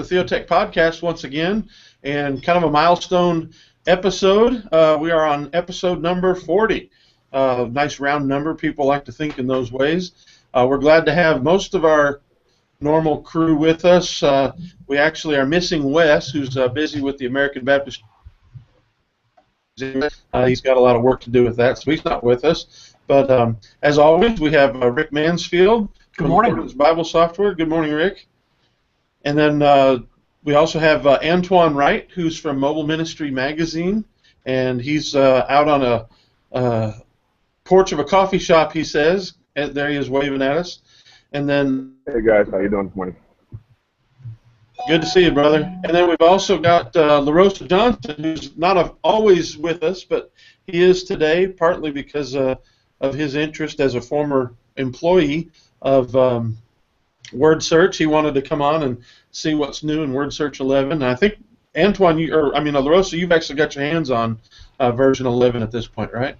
the Theotek Podcast once again, and kind of a milestone episode. We are on episode number 40. Nice round number. People like to think in those ways. We're glad to have most of our normal crew with us. We actually are missing Wes, who's busy with the American Baptist. He's got a lot of work to do with that, so he's not with us. But as always, we have Rick Mansfield. Good morning. From Bible Software. Good morning, Rick. And then we also have Antoine Wright, who's from Mobile Ministry Magazine, and he's out on a porch of a coffee shop, he says. And there he is waving at us. And then, hey guys, how you doing this morning? Good to see you, brother. And then we've also got LaRosa Johnson, who's not always with us, but he is today, partly because of his interest as a former employee of WORDsearch. He wanted to come on and see what's new in WORDsearch 11. I think, Antoine, LaRosa, you've actually got your hands on version 11 at this point, right?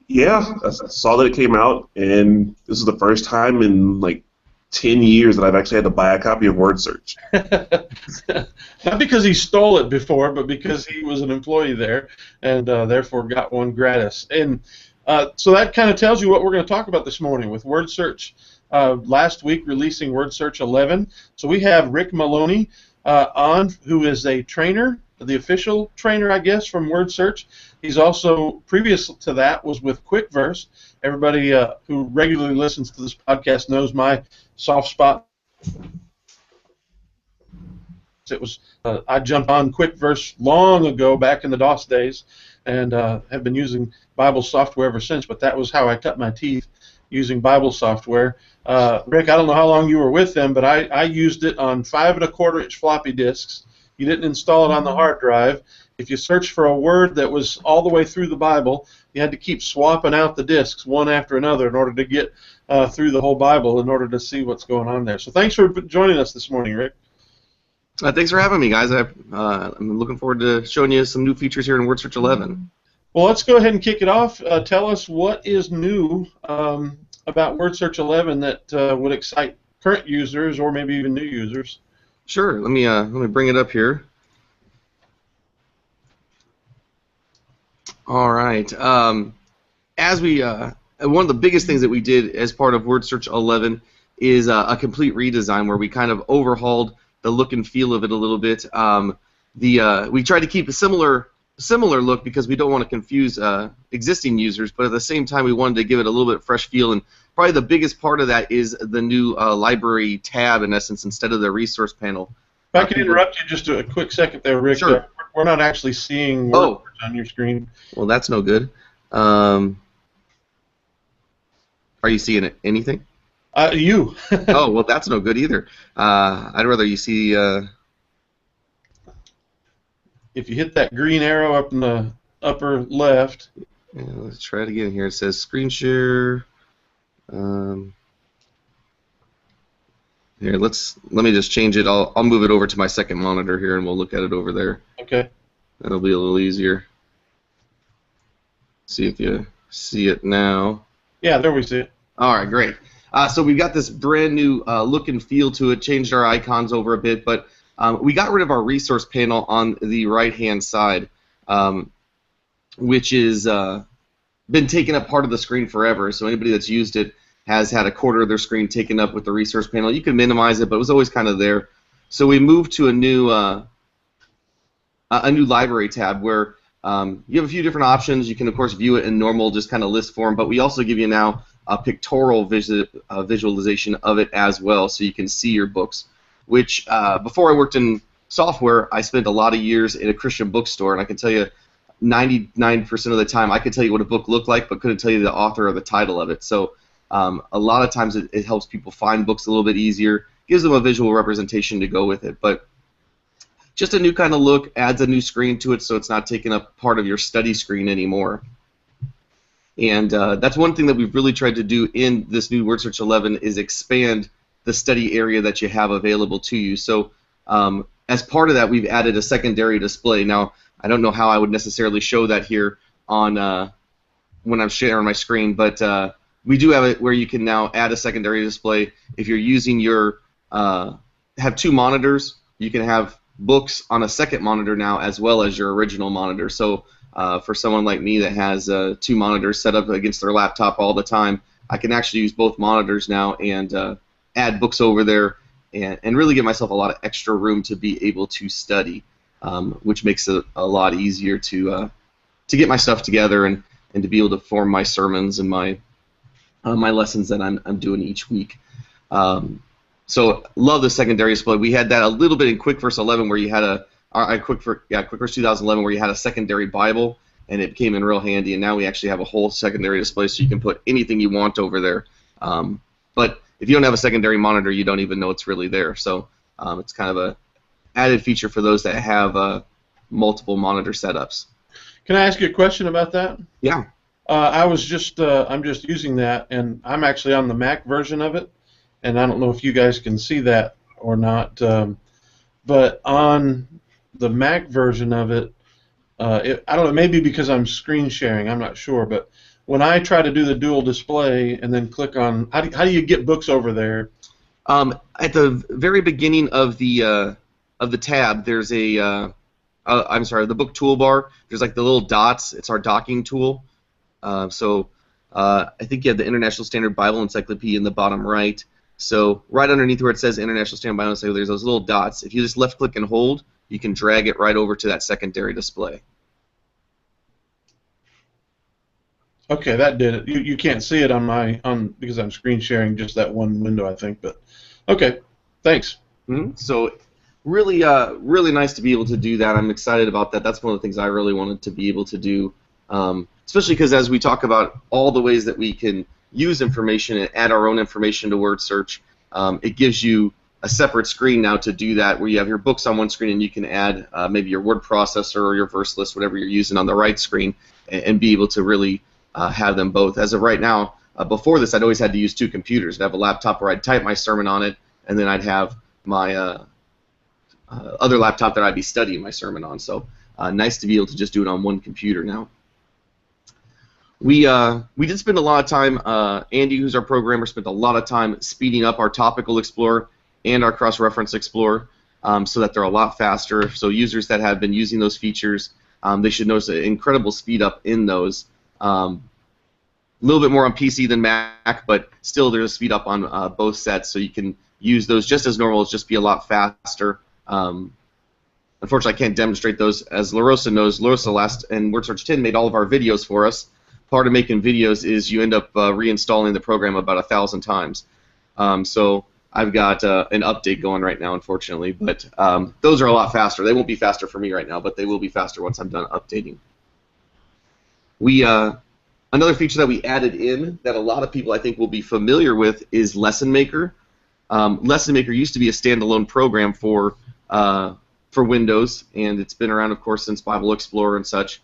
Yeah, I saw that it came out, and this is the first time in like 10 years that I've actually had to buy a copy of WORDsearch. Not because he stole it before, but because he was an employee there and therefore got one gratis. And so that kind of tells you what we're going to talk about this morning with WORDsearch. Last week releasing WORDsearch 11. So we have Rick Malone on, who is a trainer, the official trainer, I guess, from WORDsearch. He's also, previous to that, was with QuickVerse. Everybody who regularly listens to this podcast knows my soft spot. It was I jumped on QuickVerse long ago, back in the DOS days, and have been using Bible software ever since. But that was how I cut my teeth, using Bible software. Rick, I don't know how long you were with them, but I used it on 5 1/4-inch floppy disks. You didn't install it on the hard drive. If you searched for a word that was all the way through the Bible, you had to keep swapping out the disks one after another in order to get through the whole Bible in order to see what's going on there. So thanks for joining us this morning, Rick. Thanks for having me, guys. I'm looking forward to showing you some new features here in WORDsearch 11. Well, let's go ahead and kick it off. Tell us what is new about WORDsearch 11 that would excite current users or maybe even new users. Sure. Let me bring it up here. All right. As we one of the biggest things that we did as part of WORDsearch 11 is a complete redesign where we kind of overhauled the look and feel of it a little bit. We tried to keep a similar look because we don't want to confuse existing users, but at the same time we wanted to give it a little bit fresh feel, and probably the biggest part of that is the new library tab, in essence, instead of the resource panel. If I can interrupt you just a quick second there, Rick. Sure. We're not actually seeing WORDsearch on your screen. Well, that's no good. Are you seeing anything? You. Oh, well, that's no good either. I'd rather you see... If you hit that green arrow up in the upper left. Yeah, let's try it again here. It says screen share. Here, let me just change it. I'll move it over to my second monitor here, and we'll look at it over there. Okay. That'll be a little easier. See if you see it now. Yeah, there we see it. All right, great. So we've got this brand new look and feel to it. Changed our icons over a bit, but we got rid of our resource panel on the right-hand side, which is been taking up part of the screen forever. So anybody that's used it has had a quarter of their screen taken up with the resource panel. You can minimize it, but it was always kind of there. So we moved to a new library tab where you have a few different options. You can, of course, view it in normal, just kind of list form, but we also give you now a pictorial visualization of it as well, so you can see your books. Which, before I worked in software, I spent a lot of years in a Christian bookstore, and I can tell you 99% of the time I could tell you what a book looked like, but couldn't tell you the author or the title of it. So a lot of times it helps people find books a little bit easier, gives them a visual representation to go with it. But just a new kind of look, adds a new screen to it so it's not taking up part of your study screen anymore. And that's one thing that we've really tried to do in this new WORDsearch 11 is expand the study area that you have available to you. So as part of that, we've added a secondary display. Now, I don't know how I would necessarily show that here on when I'm sharing my screen, but we do have it where you can now add a secondary display if you're using your have two monitors you can have books on a second monitor now as well as your original monitor. So for someone like me that has 2 monitors set up against their laptop all the time, I can actually use both monitors now and add books over there and really give myself a lot of extra room to be able to study, which makes it a lot easier to get my stuff together and to be able to form my sermons and my lessons that I'm doing each week. So love the secondary display. We had that a little bit in Quick Verse 11 where you had Quick Verse 2011 where you had a secondary Bible, and it came in real handy. And now we actually have a whole secondary display, so you can put anything you want over there. But if you don't have a secondary monitor, you don't even know it's really there. So it's kind of a added feature for those that have multiple monitor setups. Can I ask you a question about that? Yeah. I'm just using that, and I'm actually on the Mac version of it, and I don't know if you guys can see that or not, but on the Mac version of it, I don't know, maybe because I'm screen sharing, I'm not sure, but when I try to do the dual display and then click on, how do you get books over there? At the very beginning of the tab, there's the book toolbar. There's like the little dots. It's our docking tool. I think you have the International Standard Bible Encyclopedia in the bottom right. So right underneath where it says International Standard Bible Encyclopedia, there's those little dots. If you just left click and hold, you can drag it right over to that secondary display. Okay, that did it. You can't see it on because I'm screen sharing just that one window, I think. But okay, thanks. Mm-hmm. So really nice to be able to do that. I'm excited about that. That's one of the things I really wanted to be able to do, especially because as we talk about all the ways that we can use information and add our own information to WORDsearch, it gives you a separate screen now to do that, where you have your books on one screen and you can add maybe your word processor or your verse list, whatever you're using, on the right screen, and be able to really have them both. As of right now, before this, I'd always had to use 2 computers. I'd have a laptop where I'd type my sermon on it, and then I'd have my other laptop that I'd be studying my sermon on. So nice to be able to just do it on one computer now. We did spend a lot of time, Andy, who's our programmer, spent a lot of time speeding up our Topical Explorer and our Cross-Reference Explorer so that they're a lot faster. So users that have been using those features, they should notice an incredible speed up in those. A little bit more on PC than Mac, but still there's a speed up on both sets, so you can use those just as normal, it's just be a lot faster. Unfortunately, I can't demonstrate those. As LaRosa knows, LaRosa and WORDsearch 10 made all of our videos for us. Part of making videos is you end up reinstalling the program about 1,000 times. So I've got an update going right now, unfortunately, but those are a lot faster. They won't be faster for me right now, but they will be faster once I'm done updating. Another feature that we added in that a lot of people I think will be familiar with is Lesson Maker. Lesson Maker used to be a standalone program for Windows, and it's been around, of course, since Bible Explorer and such.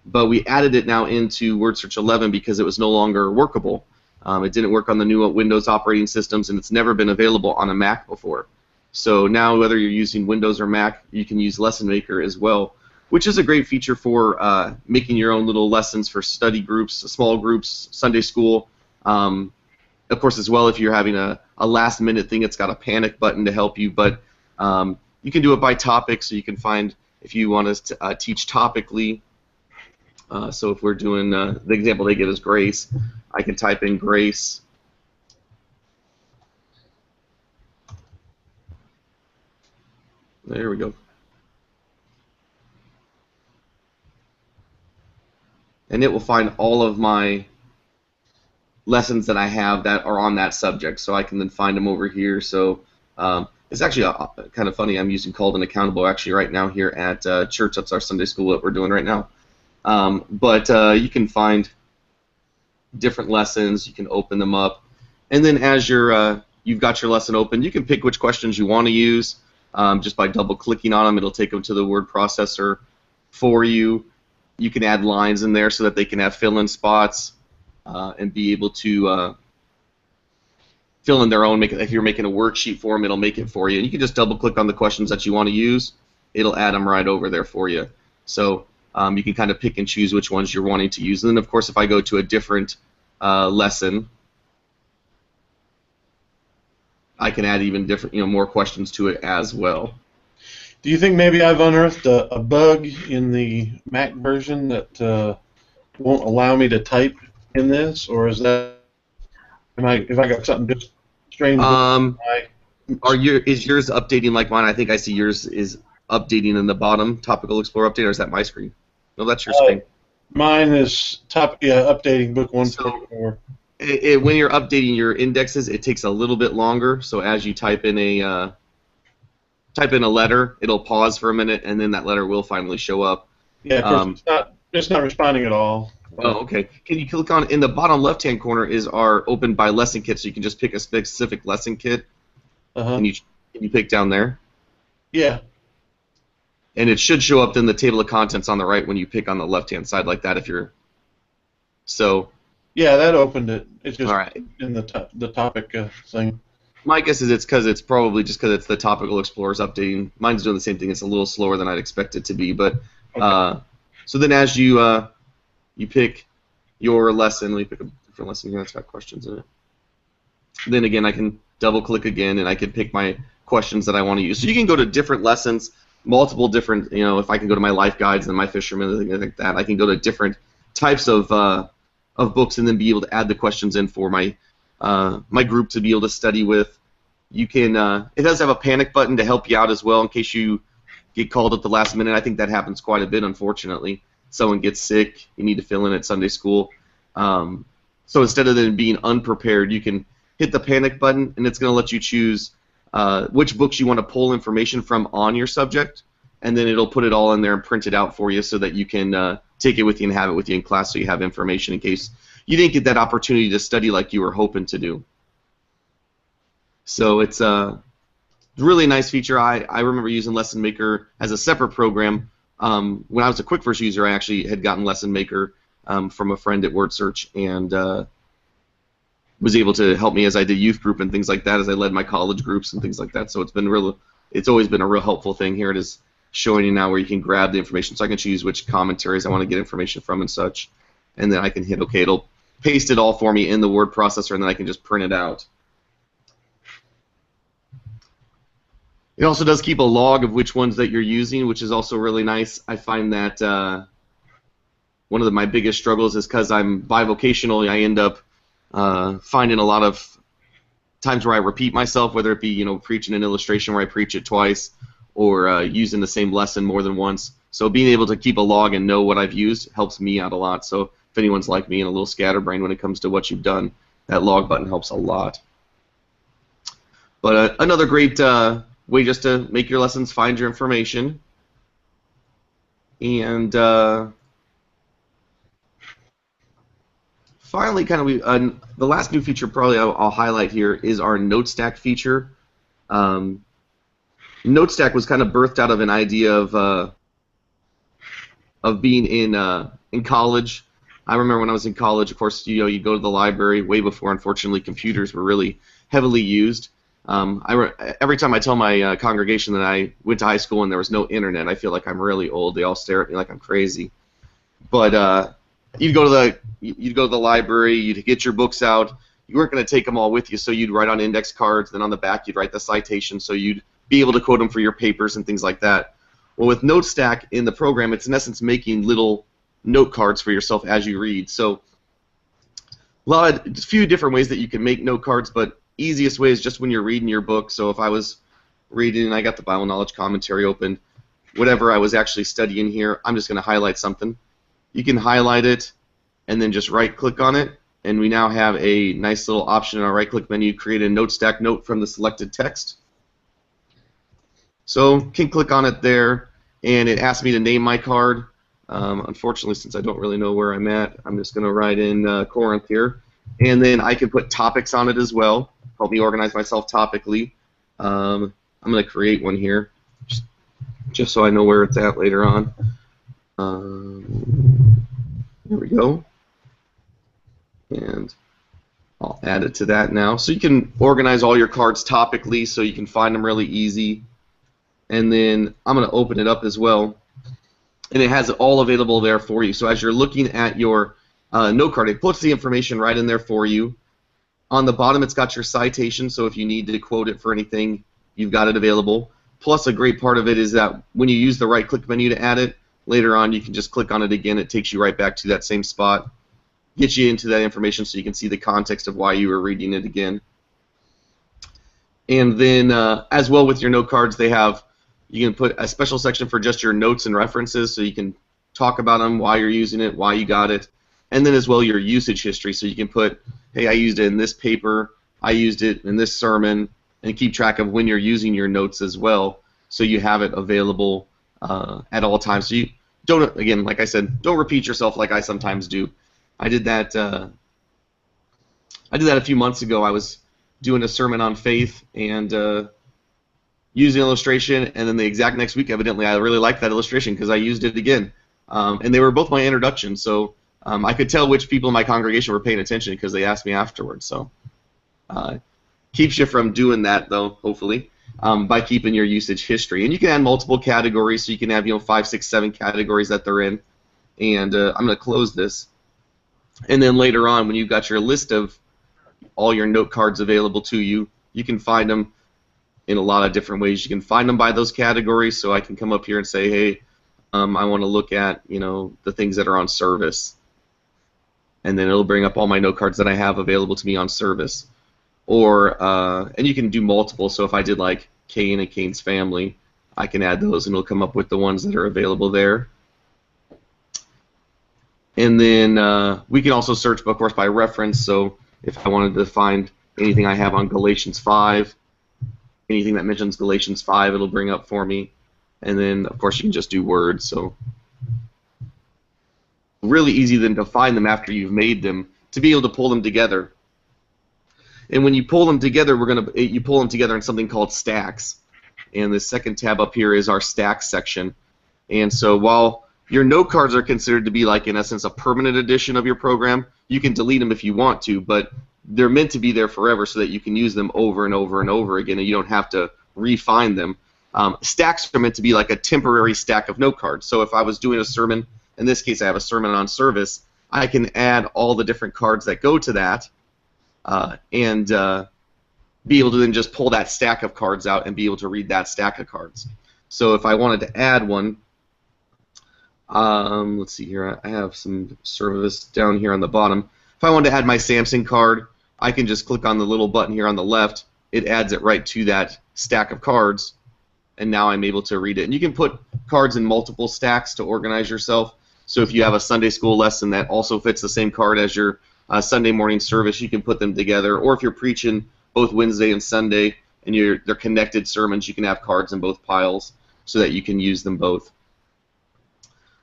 But we added it now into WORDsearch 11 because it was no longer workable. It didn't work on the new Windows operating systems, and it's never been available on a Mac before. So now, whether you're using Windows or Mac, you can use Lesson Maker as well, which is a great feature for making your own little lessons for study groups, small groups, Sunday school. Of course, as well, if you're having a last-minute thing, it's got a panic button to help you, but you can do it by topic, so you can find if you want to teach topically. So if we're doing, the example they give is grace, I can type in grace. There we go. And it will find all of my lessons that I have that are on that subject, so I can then find them over here. So it's actually kind of funny. I'm using Called and Accountable actually right now here at church. That's our Sunday school that we're doing right now. But you can find different lessons. You can open them up, and then as you've got your lesson open, you can pick which questions you want to use. Just by double-clicking on them, it'll take them to the word processor for you. You can add lines in there so that they can have fill-in spots and be able to fill in their own. If you're making a worksheet for them, it'll make it for you. And you can just double-click on the questions that you want to use. It'll add them right over there for you. So you can kind of pick and choose which ones you're wanting to use. And then, of course, if I go to a different lesson, I can add even different, more questions to it as well. Do you think maybe I've unearthed a bug in the Mac version that won't allow me to type in this, or is that if I got something just strange? Is yours updating like mine? I think I see yours is updating in the bottom Topical Explorer update, or is that my screen? No, that's your screen. Mine is updating book 144. When you're updating your indexes, it takes a little bit longer. So as you type in a letter, it'll pause for a minute, and then that letter will finally show up. Yeah, of course, it's not responding at all. Oh, okay. Can you click on, in the bottom left-hand corner is our Open by Lesson Kit, so you can just pick a specific lesson kit. Can you pick down there? Yeah. And it should show up in the table of contents on the right when you pick on the left-hand side like that if you're... So... Yeah, that opened it. It's just all right. In the topic thing. My guess is it's probably just because it's the Topical Explorer's updating. Mine's doing the same thing. It's a little slower than I'd expect it to be. But okay. So then as you pick your lesson, let me pick a different lesson here that's got questions in it. Then again, I can double-click again, and I can pick my questions that I want to use. So you can go to different lessons, multiple different, if I can go to my life guides and my fishermen and things like that, I can go to different types of books and then be able to add the questions in for my my group to be able to study with. You can. It does have a panic button to help you out as well in case you get called at the last minute. I think that happens quite a bit, unfortunately. Someone gets sick, you need to fill in at Sunday school. So instead of them being unprepared, you can hit the panic button, and it's going to let you choose which books you want to pull information from on your subject, and then it'll put it all in there and print it out for you so that you can take it with you and have it with you in class so you have information in case you didn't get that opportunity to study like you were hoping to do. So it's a really nice feature. I remember using Lesson Maker as a separate program. When I was a QuickVerse user, I actually had gotten Lesson Maker from a friend at WORDsearch and was able to help me as I did youth group and things like that, as I led my college groups and things like that. So it's always been a real helpful thing. Here it is showing you now where you can grab the information, so I can choose which commentaries I want to get information from and such, and then I can hit OK. It'll paste it all for me in the word processor, and then I can just print it out. It also does keep a log of which ones that you're using, which is also really nice. I find that one of my biggest struggles is because I'm bivocational, I end up finding a lot of times where I repeat myself, whether it be preaching an illustration where I preach it twice, or using the same lesson more than once. So being able to keep a log and know what I've used helps me out a lot. So if anyone's like me and a little scatterbrained when it comes to what you've done, that log button helps a lot. But another great way just to make your lessons find your information. And finally, the last new feature probably I'll highlight here is our NoteStack feature. NoteStack was kind of birthed out of an idea of being in college. I remember when I was in college, of course, you go to the library way before, unfortunately, computers were really heavily used. Every time I tell my congregation that I went to high school and there was no internet, I feel like I'm really old. They all stare at me like I'm crazy. But you'd go to the library, you'd get your books out. You weren't going to take them all with you, so you'd write on index cards. Then on the back, you'd write the citation, so you'd be able to quote them for your papers and things like that. Well, with NoteStack in the program, it's in essence making little note cards for yourself as you read. So a few different ways that you can make note cards, but easiest way is just when you're reading your book. So if I was reading and I got the Bible Knowledge Commentary open, whatever I was actually studying here, I'm just going to highlight something. You can highlight it and then just right-click on it, and we now have a nice little option in our right-click menu, create a NoteStack note from the selected text. So can click on it there, and it asks me to name my card. Unfortunately, since I don't really know where I'm at, I'm just going to write in Corinth here. And then I can put topics on it as well, help me organize myself topically. I'm going to create one here, just so I know where it's at later on. There we go. And I'll add it to that now. So you can organize all your cards topically so you can find them really easy. And then I'm going to open it up as well. And it has it all available there for you. So as you're looking at your note card, it puts the information right in there for you. On the bottom, it's got your citation, so if you need to quote it for anything, you've got it available. Plus, a great part of it is that when you use the right-click menu to add it, later on you can just click on it again. It takes you right back to that same spot, gets you into that information so you can see the context of why you were reading it again. And then, as well with your note cards, you can put a special section for just your notes and references, so you can talk about them, why you're using it, why you got it. And then as well your usage history, so you can put, hey, I used it in this paper, I used it in this sermon, and keep track of when you're using your notes as well, so you have it available at all times. So you don't, again, like I said, don't repeat yourself like I sometimes do. I did that a few months ago. I was doing a sermon on faith and used an illustration, and then the exact next week, evidently, I really liked that illustration because I used it again. And they were both my introduction, so I could tell which people in my congregation were paying attention because they asked me afterwards. So keeps you from doing that, though, hopefully, by keeping your usage history. And you can add multiple categories, so you can have 5, 6, 7 categories that they're in. And I'm going to close this. And then later on, when you've got your list of all your note cards available to you, you can find them in a lot of different ways. You can find them by those categories, so I can come up here and say, hey, I want to look at the things that are on service, and then it'll bring up all my note cards that I have available to me on service. Or and you can do multiple. So if I did like Cain and Cain's family, I can add those, and it'll come up with the ones that are available there. And then we can also search, of course, by reference. So if I wanted to find anything I have on Galatians 5, anything that mentions Galatians 5, it'll bring up for me. And then, of course, you can just do words. So really easy then to find them after you've made them, to be able to pull them together. And when you pull them together, you pull them together in something called stacks. And the second tab up here is our stacks section. And so while your note cards are considered to be like, in essence, a permanent edition of your program, you can delete them if you want to, but they're meant to be there forever so that you can use them over and over and over again, and you don't have to refine them. Stacks are meant to be like a temporary stack of note cards. So if I was doing a sermon, in this case I have a sermon on service, I can add all the different cards that go to that and be able to then just pull that stack of cards out and be able to read that stack of cards. So if I wanted to add one, let's see here, I have some service down here on the bottom. If I wanted to add my Samson card, I can just click on the little button here on the left. It adds it right to that stack of cards, and now I'm able to read it. And you can put cards in multiple stacks to organize yourself. So if you have a Sunday school lesson that also fits the same card as your Sunday morning service, you can put them together. Or if you're preaching both Wednesday and Sunday and they're connected sermons, you can have cards in both piles so that you can use them both.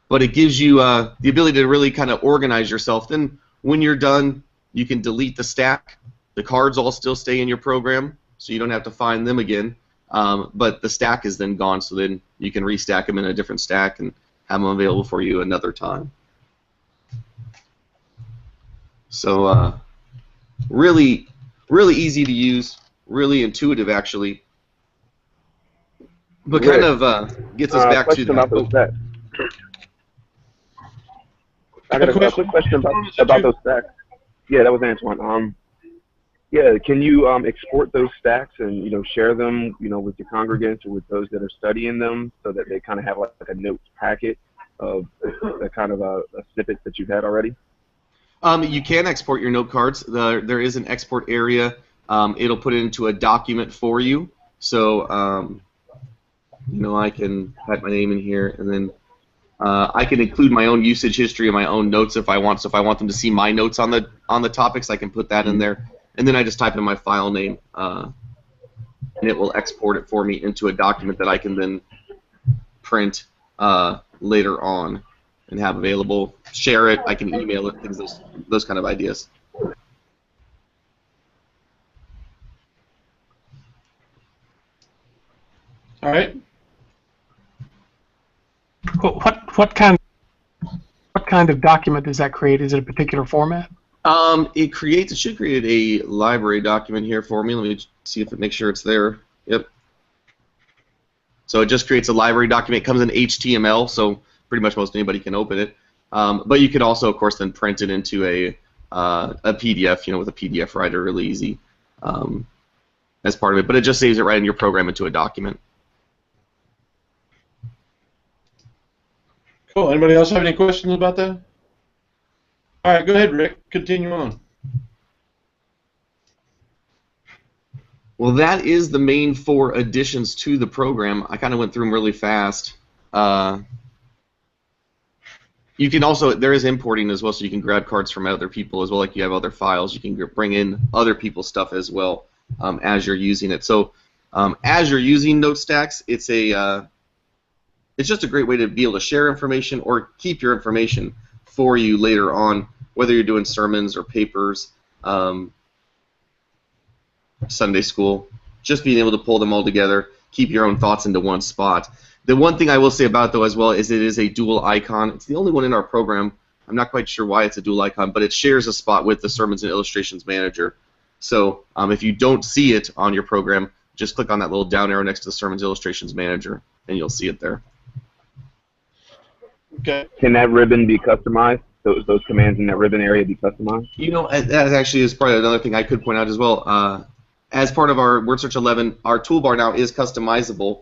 But it gives you the ability to really kind of organize yourself. Then when you're done, you can delete the stack. The cards all still stay in your program, so you don't have to find them again. But the stack is then gone, so then you can restack them in a different stack and have them available for you another time. So really, really easy to use, really intuitive actually. But kind of gets us back to that. I got a quick question about those stacks. Yeah, that was Antoine. Yeah, can you export those stacks and share them with your congregants or with those that are studying them so that they kind of have like a notes packet of the kind of a snippet that you've had already? You can export your note cards. There is an export area. It'll put it into a document for you. So I can type my name in here, and then I can include my own usage history and my own notes if I want. So if I want them to see my notes on the topics, I can put that in there. And then I just type in my file name, and it will export it for me into a document that I can then print later on and have available. Share it, I can email it, those kind of ideas. All right. What kind of document does that create? Is it a particular format? It should create a library document here for me. Let me see if it makes sure it's there. Yep. So it just creates a library document. It comes in HTML, so pretty much most anybody can open it. But you could also, of course, then print it into a PDF, with a PDF writer, really easy as part of it. But it just saves it right in your program into a document. Cool. Anybody else have any questions about that? All right, go ahead, Rick. Continue on. Well, that is the main 4 additions to the program. I kind of went through them really fast. You can also, there is importing as well, so you can grab cards from other people as well, like you have other files. You can bring in other people's stuff as well as you're using it. So as you're using NoteStacks, it's just a great way to be able to share information or keep your information for you later on, whether you're doing sermons or papers, Sunday school, just being able to pull them all together, keep your own thoughts into one spot. The one thing I will say about it, though, as well, is it is a dual icon. It's the only one in our program. I'm not quite sure why it's a dual icon, but it shares a spot with the Sermons and Illustrations Manager. So if you don't see it on your program, just click on that little down arrow next to the Sermons Illustrations Manager, and you'll see it there. Okay. Can that ribbon be customized? Those commands in that ribbon area be customized? That actually is probably another thing I could point out as well. As part of our WORDsearch 11, our toolbar now is customizable.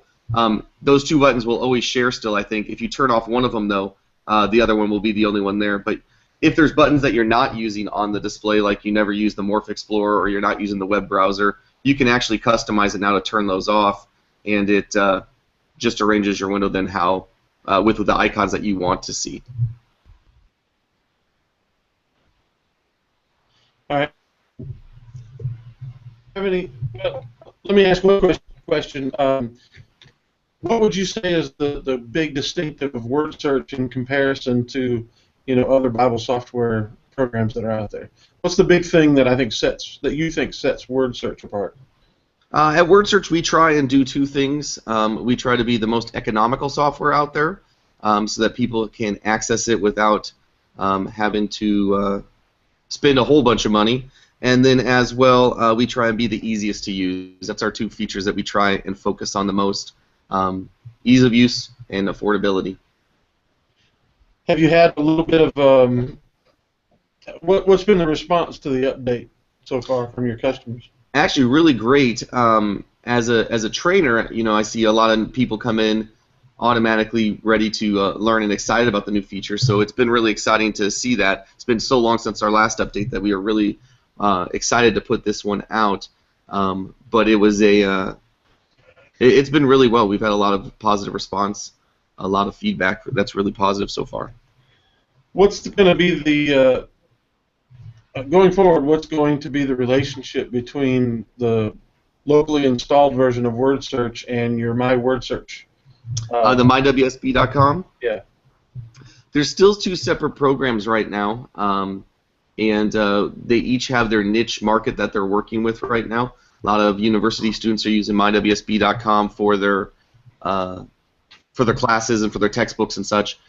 Those 2 buttons will always share still, I think. If you turn off one of them, though, the other one will be the only one there. But if there's buttons that you're not using on the display, like you never use the Morph Explorer or you're not using the web browser, you can actually customize it now to turn those off, and it just arranges your window then how with the icons that you want to see. All right. Let me ask one question. What would you say is the big distinctive of WORDsearch in comparison to other Bible software programs that are out there? What's the big thing that you think sets WORDsearch apart? At WORDsearch, we try and do 2 things. We try to be the most economical software out there, so that people can access it without having to spend a whole bunch of money. And then as well, we try and be the easiest to use. That's our 2 features that we try and focus on the most: ease of use and affordability. Have you had a little bit of what's been the response to the update so far from your customers? Actually, really great. As a trainer, I see a lot of people come in automatically ready to learn and excited about the new features. So it's been really exciting to see that. It's been so long since our last update that we are really excited to put this one out. But it was it's been really well. We've had a lot of positive response, a lot of feedback that's really positive so far. What's going to be the going forward? What's going to be the relationship between the locally installed version of WORDsearch and your My WORDsearch? The mywsb.com? Yeah. There's still 2 separate programs right now, and they each have their niche market that they're working with right now. A lot of university students are using mywsb.com for their classes and for their textbooks and such.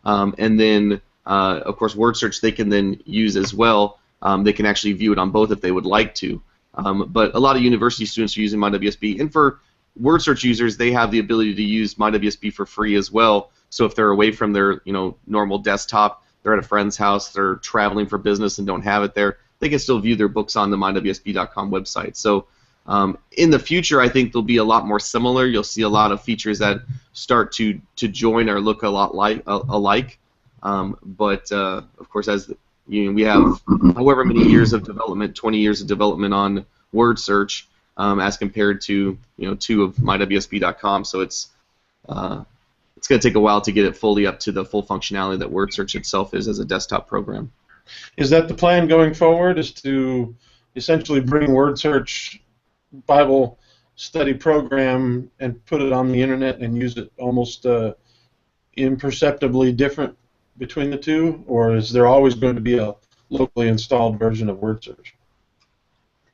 And then, of course, WORDsearch they can then use as well. They can actually view it on both if they would like to. But a lot of university students are using mywsb, and for WORDsearch users, they have the ability to use mywsb for free as well. So if they're away from their normal desktop, they're at a friend's house, they're traveling for business and don't have it there, they can still view their books on the mywsb.com website. So in the future, I think they'll be a lot more similar. You'll see a lot of features that start to join or look a lot alike. But of course, as we have however many years of development, 20 years of development on WORDsearch, as compared to 2 of mywsb.com. So it's going to take a while to get it fully up to the full functionality that WORDsearch itself is as a desktop program. Is that the plan going forward? Is to essentially bring WORDsearch Bible study program and put it on the internet and use it almost imperceptibly different between the 2, or is there always going to be a locally installed version of WORDsearch?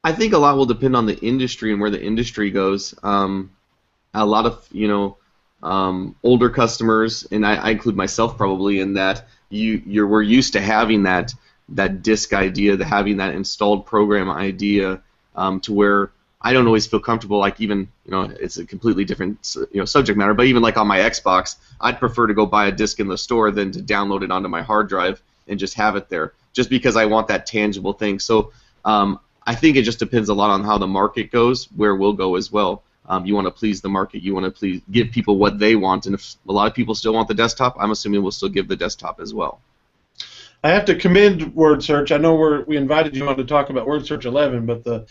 I think a lot will depend on the industry and where the industry goes. A lot of older customers, and I include myself probably in that, we're used to having that disk idea, having that installed program idea, to where I don't always feel comfortable. Like even it's a completely different subject matter, but even like on my Xbox, I'd prefer to go buy a disk in the store than to download it onto my hard drive and just have it there. just because I want that tangible thing. So I think it just depends a lot on how the market goes, where we'll go as well. You want to please the market. You want to give people what they want. And if a lot of people still want the desktop, I'm assuming we'll still give the desktop as well. I have to commend WORDsearch. I know we invited you on to talk about WORDsearch 11, but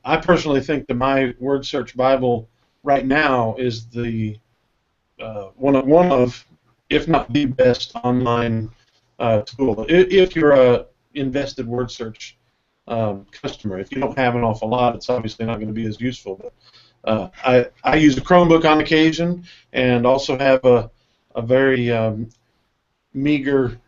I personally think that my WORDsearch Bible right now is the one of, if not the best online tool. If you're a invested WORDsearch customer, if you don't have an awful lot, it's obviously not going to be as useful. But I use a Chromebook on occasion, and also have a very meager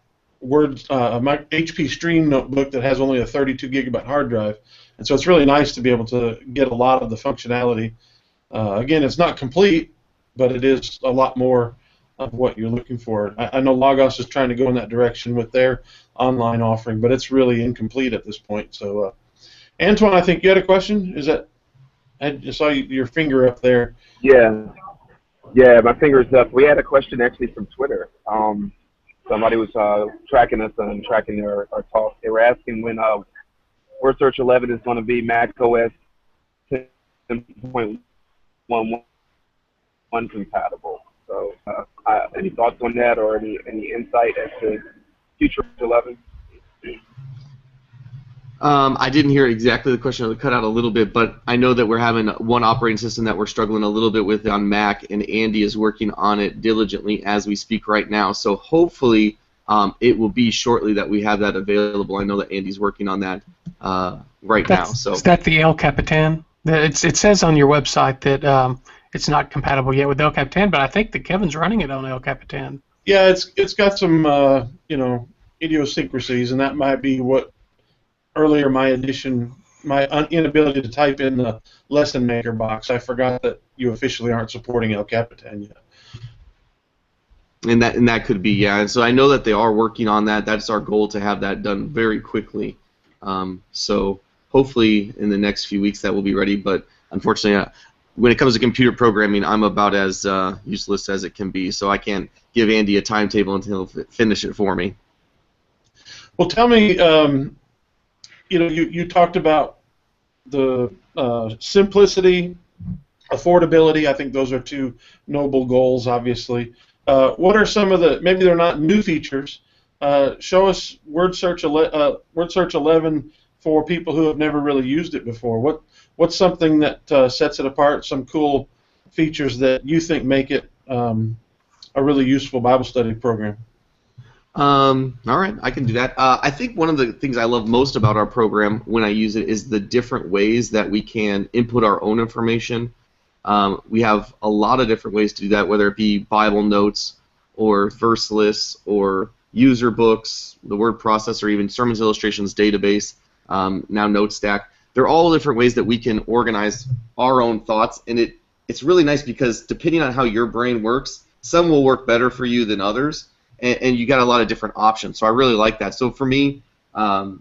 my HP Stream notebook that has only a 32 gigabyte hard drive, and so it's really nice to be able to get a lot of the functionality. Again, it's not complete, but it is a lot more of what you're looking for. I know Logos is trying to go in that direction with their online offering, but it's really incomplete at this point. So, Antoine, I think you had a question. Is that? I saw your finger up there. Yeah, my finger's up. We had a question actually from Twitter. Somebody was tracking us and tracking our talk. They were asking when WORDsearch 11 is going to be Mac OS 10.11 compatible. So, any thoughts on that, or any insight as to future 11? I didn't hear exactly the question. It cut out a little bit, but I know that we're having one operating system that we're struggling a little bit with on Mac, and Andy is working on it diligently as we speak right now. So hopefully it will be shortly that we have that available. I know that Andy's working on that right now. So is that the El Capitan? It says on your website that it's not compatible yet with El Capitan, but I think that Kevin's running it on El Capitan. Yeah, it's got some idiosyncrasies, and that might be what earlier my inability to type in the lesson maker box. I forgot that you officially aren't supporting El Capitan yet. And that could be, yeah. And so I know that they are working on that. That's our goal, to have that done very quickly. So hopefully in the next few weeks that will be ready. But unfortunately, when it comes to computer programming, I'm about as useless as it can be. So I can't give Andy a timetable until he'll finish it for me. Well, tell me, you talked about the simplicity, affordability. I think those are two noble goals, obviously. What are some of the, maybe they're not new features, show us WORDsearch 11 for people who have never really used it before. What's something that sets it apart, some cool features that you think make it a really useful Bible study program? All right, I can do that. I think one of the things I love most about our program when I use it is the different ways that we can input our own information. We have a lot of different ways to do that, whether it be Bible notes or verse lists or user books, the word processor, even sermons illustrations database, now NoteStack. They're all different ways that we can organize our own thoughts, and it's really nice because depending on how your brain works, some will work better for you than others. And you got a lot of different options, so I really like that. So for me, Bible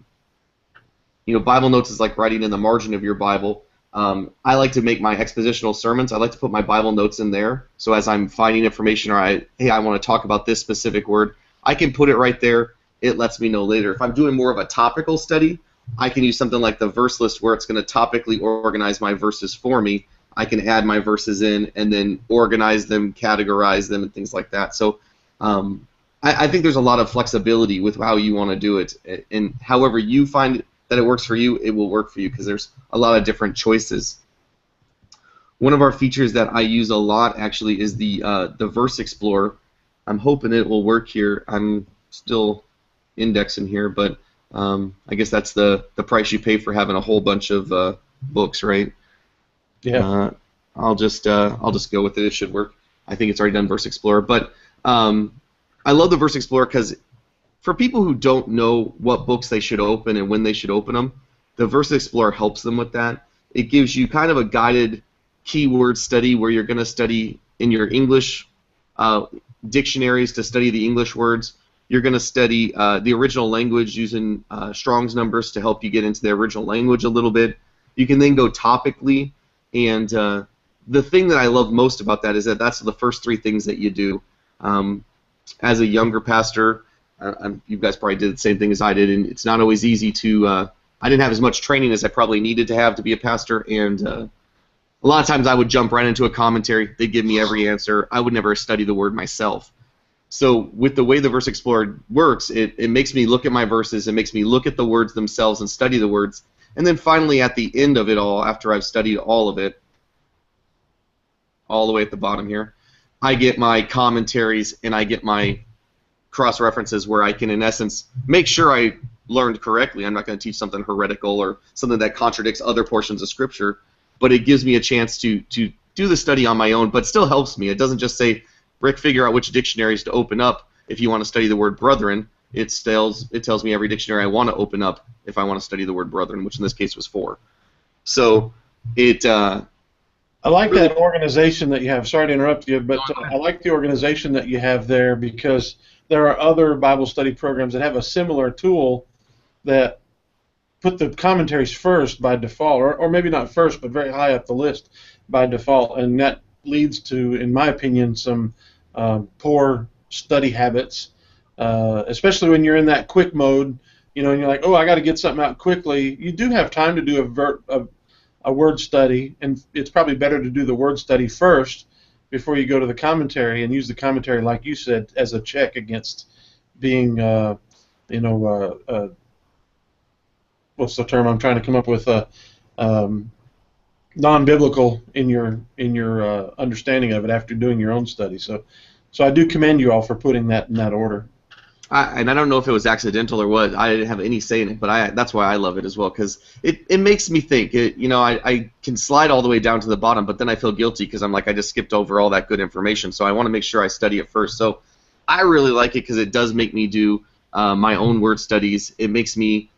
notes is like writing in the margin of your Bible. I like to make my expositional sermons. I like to put my Bible notes in there, so as I'm finding information, or I want to talk about this specific word, I can put it right there. It lets me know later. If I'm doing more of a topical study, I can use something like the verse list, where it's going to topically organize my verses for me. I can add my verses in and then organize them, categorize them, and things like that. So I think there's a lot of flexibility with how you want to do it, and however you find that it works for you, it will work for you, because there's a lot of different choices. One of our features that I use a lot actually is the Verse Explorer. I'm hoping it will work here. I'm still indexing here, but I guess that's the price you pay for having a whole bunch of books, right? Yeah. I'll just go with it. It should work. I think it's already done Verse Explorer, but I love the Verse Explorer because for people who don't know what books they should open and when they should open them, the Verse Explorer helps them with that. It gives you kind of a guided keyword study where you're going to study in your English dictionaries to study the English words. You're going to study the original language using Strong's numbers to help you get into the original language a little bit. You can then go topically, and the thing that I love most about that is that that's the first three things that you do. As a younger pastor, you guys probably did the same thing as I did, and it's not always easy to. I didn't have as much training as I probably needed to have to be a pastor, and a lot of times I would jump right into a commentary. They'd give me every answer. I would never study the word myself. So with the way the Verse Explorer works, it makes me look at my verses, it makes me look at the words themselves and study the words, and then finally at the end of it all, after I've studied all of it, all the way at the bottom here, I get my commentaries and I get my cross-references where I can, in essence, make sure I learned correctly. I'm not going to teach something heretical or something that contradicts other portions of Scripture, but it gives me a chance to do the study on my own, but still helps me. It doesn't just say, Rick, figure out which dictionaries to open up if you want to study the word brethren. It tells me every dictionary I want to open up if I want to study the word brethren, which in this case was 4. So I like that organization that you have. Sorry to interrupt you, but I like the organization that you have there because there are other Bible study programs that have a similar tool that put the commentaries first by default, or maybe not first, but very high up the list by default, and that leads to, in my opinion, some poor study habits, especially when you're in that quick mode, and you're like, oh, I got to get something out quickly. You do have time to do a word study, and it's probably better to do the word study first before you go to the commentary and use the commentary, like you said, as a check against being, what's the term I'm trying to come up with, non-biblical in your understanding of it after doing your own study. So I do commend you all for putting that in that order. And I don't know if it was accidental or what. I didn't have any say in it, but that's why I love it as well, because it makes me think. I can slide all the way down to the bottom, but then I feel guilty because I'm like, I just skipped over all that good information, so I want to make sure I study it first. So I really like it because it does make me do my own word studies. It makes me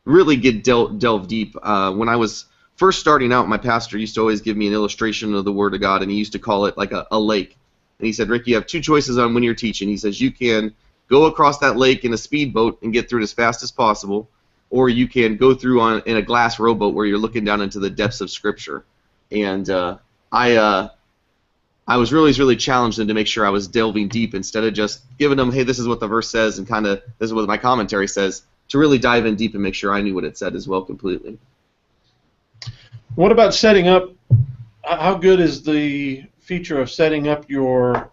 really delve deep. When I was first starting out, my pastor used to always give me an illustration of the Word of God, and he used to call it like a lake. And he said, Rick, you have 2 choices on when you're teaching. He says, you can go across that lake in a speedboat and get through it as fast as possible, or you can go through in a glass rowboat where you're looking down into the depths of Scripture. And I was really challenged to make sure I was delving deep instead of just giving them, hey, this is what the verse says and kind of this is what my commentary says, to really dive in deep and make sure I knew what it said as well completely. What about setting up? How good is the feature of setting up your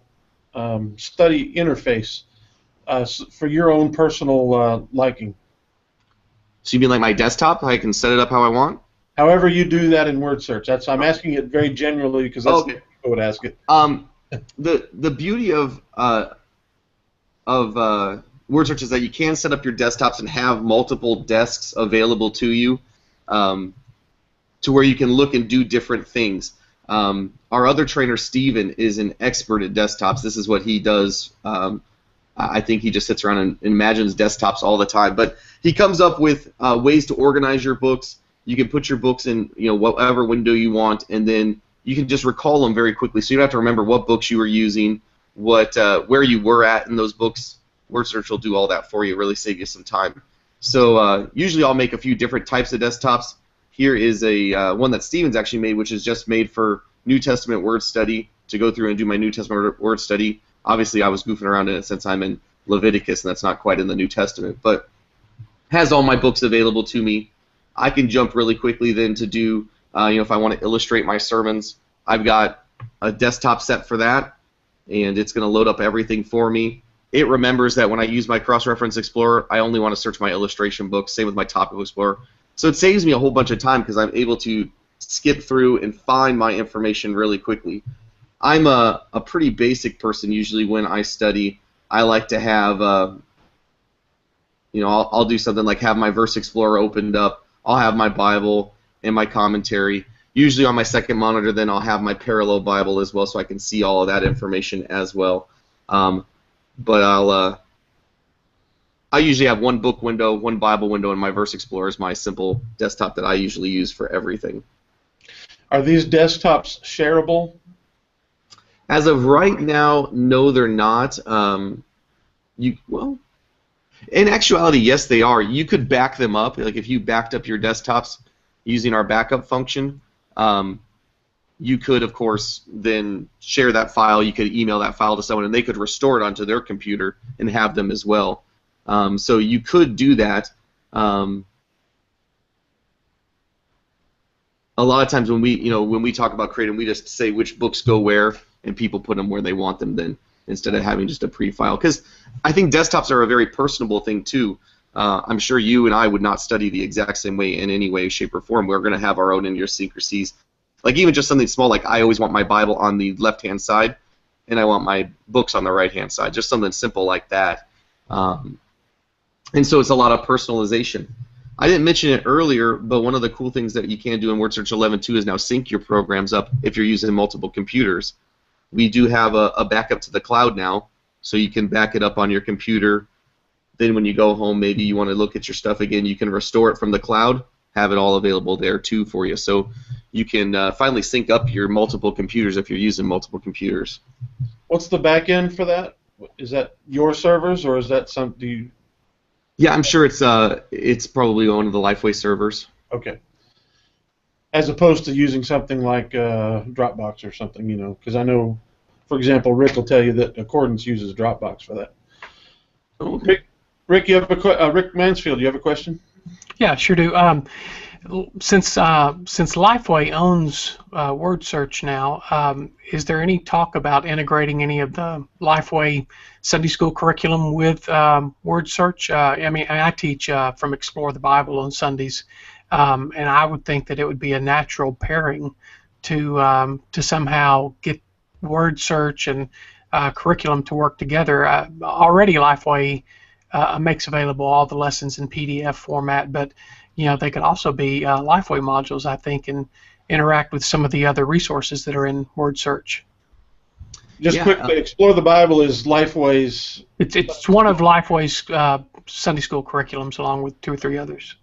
study interface for your own personal liking? So you mean like my desktop? I can set it up how I want? However you do that in WORDsearch. I'm asking it very generally because that's what people would ask it. The beauty of WORDsearch is that you can set up your desktops and have multiple desks available to you, to where you can look and do different things. Our other trainer, Steven, is an expert at desktops. This is what he does. I think he just sits around and imagines desktops all the time. But he comes up with ways to organize your books. You can put your books in whatever window you want, and then you can just recall them very quickly. So you don't have to remember what books you were using, where you were at in those books. WORDsearch will do all that for you, really save you some time. So usually I'll make a few different types of desktops. Here is a one that Steven's actually made, which is just made for New Testament word study, to go through and do my New Testament word study. Obviously, I was goofing around in it since I'm in Leviticus, and that's not quite in the New Testament, but has all my books available to me. I can jump really quickly then to do, if I want to illustrate my sermons, I've got a desktop set for that, and it's going to load up everything for me. It remembers that when I use my Cross-Reference Explorer, I only want to search my illustration books, same with my Topic Explorer. So it saves me a whole bunch of time because I'm able to skip through and find my information really quickly. I'm a pretty basic person usually when I study. I like to have, I'll do something like have my Verse Explorer opened up. I'll have my Bible and my commentary. Usually on my second monitor, then I'll have my parallel Bible as well, so I can see all of that information as well. But I usually have one book window, one Bible window, and my Verse Explorer is my simple desktop that I usually use for everything. Are these desktops shareable? As of right now, no, they're not. In actuality, yes, they are. You could back them up. Like if you backed up your desktops using our backup function, you could, of course, then share that file. You could email that file to someone, and they could restore it onto their computer and have them as well. So you could do that. A lot of times when we talk about creating, we just say which books go where, and people put them where they want them then, instead of having just a pre-file. Because I think desktops are a very personable thing too. I'm sure you and I would not study the exact same way in any way, shape, or form. We're going to have our own idiosyncrasies. Like even just something small, like I always want my Bible on the left-hand side, and I want my books on the right-hand side. Just something simple like that. And so it's a lot of personalization. I didn't mention it earlier, but one of the cool things that you can do in WORDsearch 11.2 is now sync your programs up if you're using multiple computers. We do have a backup to the cloud now, so you can back it up on your computer. Then when you go home, maybe you want to look at your stuff again, you can restore it from the cloud, have it all available there too for you. So you can finally sync up your multiple computers if you're using multiple computers. What's the back end for that? Is that your servers, or is that something? Yeah, I'm sure it's probably one of the Lifeway servers. Okay. As opposed to using something like Dropbox or something, because I know, for example, Rick will tell you that Accordance uses Dropbox for that. Okay. Rick, you have Rick Mansfield, you have a question? Yeah, sure do. Since Lifeway owns WORDsearch now, is there any talk about integrating any of the Lifeway Sunday school curriculum with WORDsearch? I mean, I teach from Explore the Bible on Sundays, and I would think that it would be a natural pairing to somehow get WORDsearch and curriculum to work together. Already Lifeway makes available all the lessons in PDF format, but they could also be Lifeway modules, I think, and interact with some of the other resources that are in WORDsearch. Just quickly, Explore the Bible is Lifeway's. It's one of Lifeway's Sunday school curriculums, along with 2 or 3 others.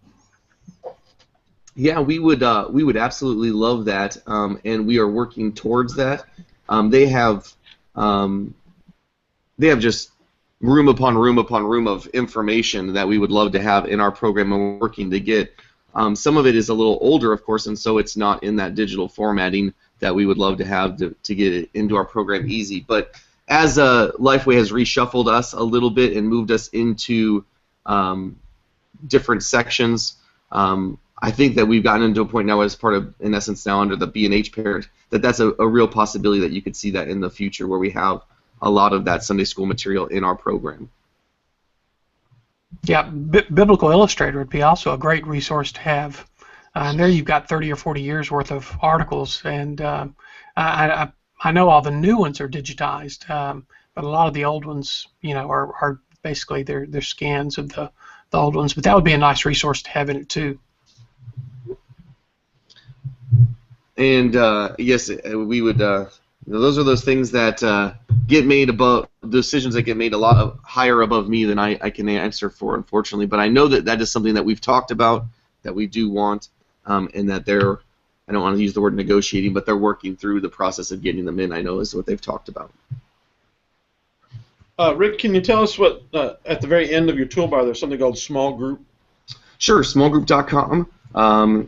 Yeah, we would absolutely love that, and we are working towards that. They have just room upon room upon room of information that we would love to have in our program, and we're working to get. Some of it is a little older, of course, and so it's not in that digital formatting that we would love to have to get it into our program easy. But as Lifeway has reshuffled us a little bit and moved us into different sections, I think that we've gotten into a point now as part of, in essence, now under the B&H parent, that's a real possibility that you could see that in the future where we have a lot of that Sunday school material in our program. Yeah, Biblical Illustrator would be also a great resource to have. And there you've got 30 or 40 years worth of articles, and I know all the new ones are digitized, but a lot of the old ones, are basically they're scans of the old ones. But that would be a nice resource to have in it too. And yes, we would. Those are those things that get made above decisions that get made a lot higher above me than I can answer for, unfortunately. But I know that is something that we've talked about, that we do want, and that they're. I don't want to use the word negotiating, but they're working through the process of getting them in. I know is what they've talked about. Rick, can you tell us what at the very end of your toolbar there's something called Small Group? Sure, smallgroup.com.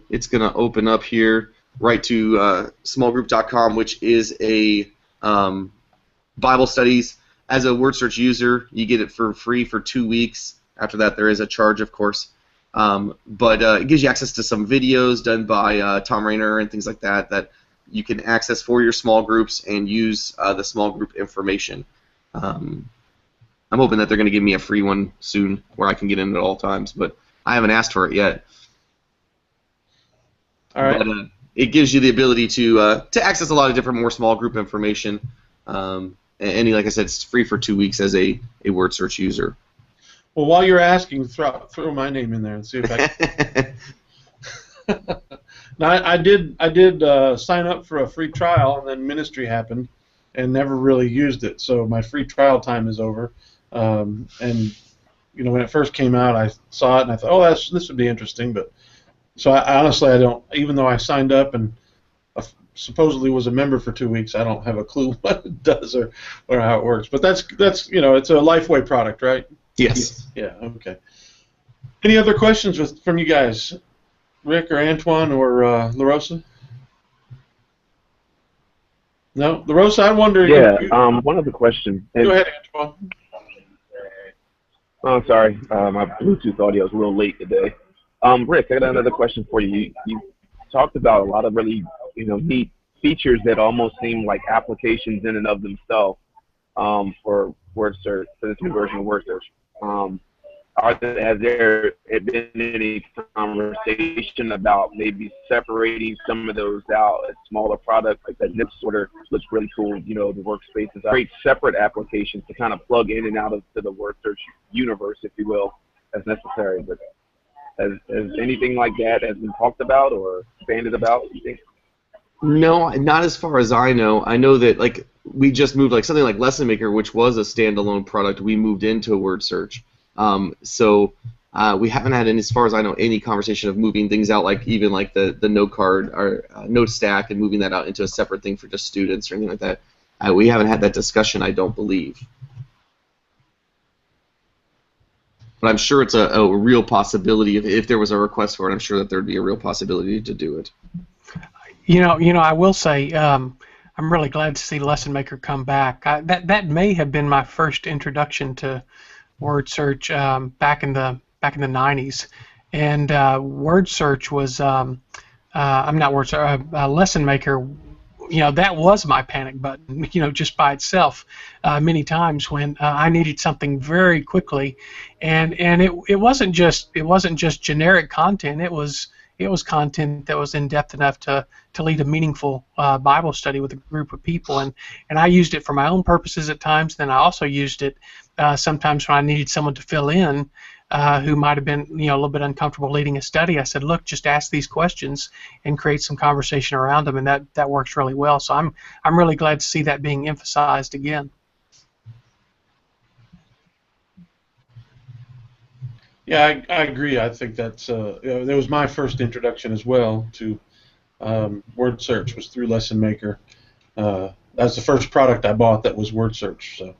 It's going to open up here right to smallgroup.com, which is a Bible studies. As a WORDsearch user, you get it for free for 2 weeks. After that, there is a charge, of course. But it gives you access to some videos done by Tom Rainer and things like that you can access for your small groups and use the small group information. I'm hoping that they're going to give me a free one soon where I can get in at all times, but I haven't asked for it yet. All right. But, it gives you the ability to access a lot of different more small group information. And like I said, it's free for 2 weeks as a WORDsearch user. Well, while you're asking, throw my name in there and see if I can. Now, I did sign up for a free trial, and then ministry happened, and never really used it. So my free trial time is over. And when it first came out, I saw it and I thought, oh, this would be interesting. But so I honestly, I don't. Even though I signed up and supposedly was a member for 2 weeks, I don't have a clue what it does or how it works. But that's it's a Lifeway product, right? Yes. Yeah. Okay. Any other questions from you guys, Rick or Antoine or LaRosa? No, LaRosa, I wonder. Yeah. One other question. Go ahead, Antoine. Oh, sorry. My Bluetooth audio is a little late today. Rick, I got another question for you. You talked about a lot of really, neat features that almost seem like applications in and of themselves for WORDsearch, for this new version of WORDsearch. Has there been any conversation about maybe separating some of those out as smaller products, like that zip sorter looks really cool, the workspaces, create separate applications to kind of plug in and out of the WORDsearch universe, if you will, as necessary. But has anything like that has been talked about or expanded about, you think? No, not as far as I know. I know that like we just moved like something like Lesson Maker, which was a standalone product, we moved into a WORDsearch. So we haven't had, as far as I know, any conversation of moving things out, like even like the note card or note stack and moving that out into a separate thing for just students or anything like that. We haven't had that discussion, I don't believe. But I'm sure it's a real possibility. If there was a request for it, I'm sure that there would be a real possibility to do it. I will say I'm really glad to see Lesson Maker come back. That may have been my first introduction to WORDsearch back in the 90s, and WORDsearch was I'm not WORDsearch, Lesson Maker. That was my panic button. Just by itself, many times when I needed something very quickly, and it wasn't just generic content. It was content that was in depth enough to lead a meaningful Bible study with a group of people, and I used it for my own purposes at times. Then I also used it sometimes when I needed someone to fill in who might have been a little bit uncomfortable leading a study. I said, look, just ask these questions and create some conversation around them, and that works really well. So I'm really glad to see that being emphasized again. Yeah, I agree. I think that's that was my first introduction as well to WORDsearch, was through Lesson Maker. That's the first product I bought that was WORDsearch. So,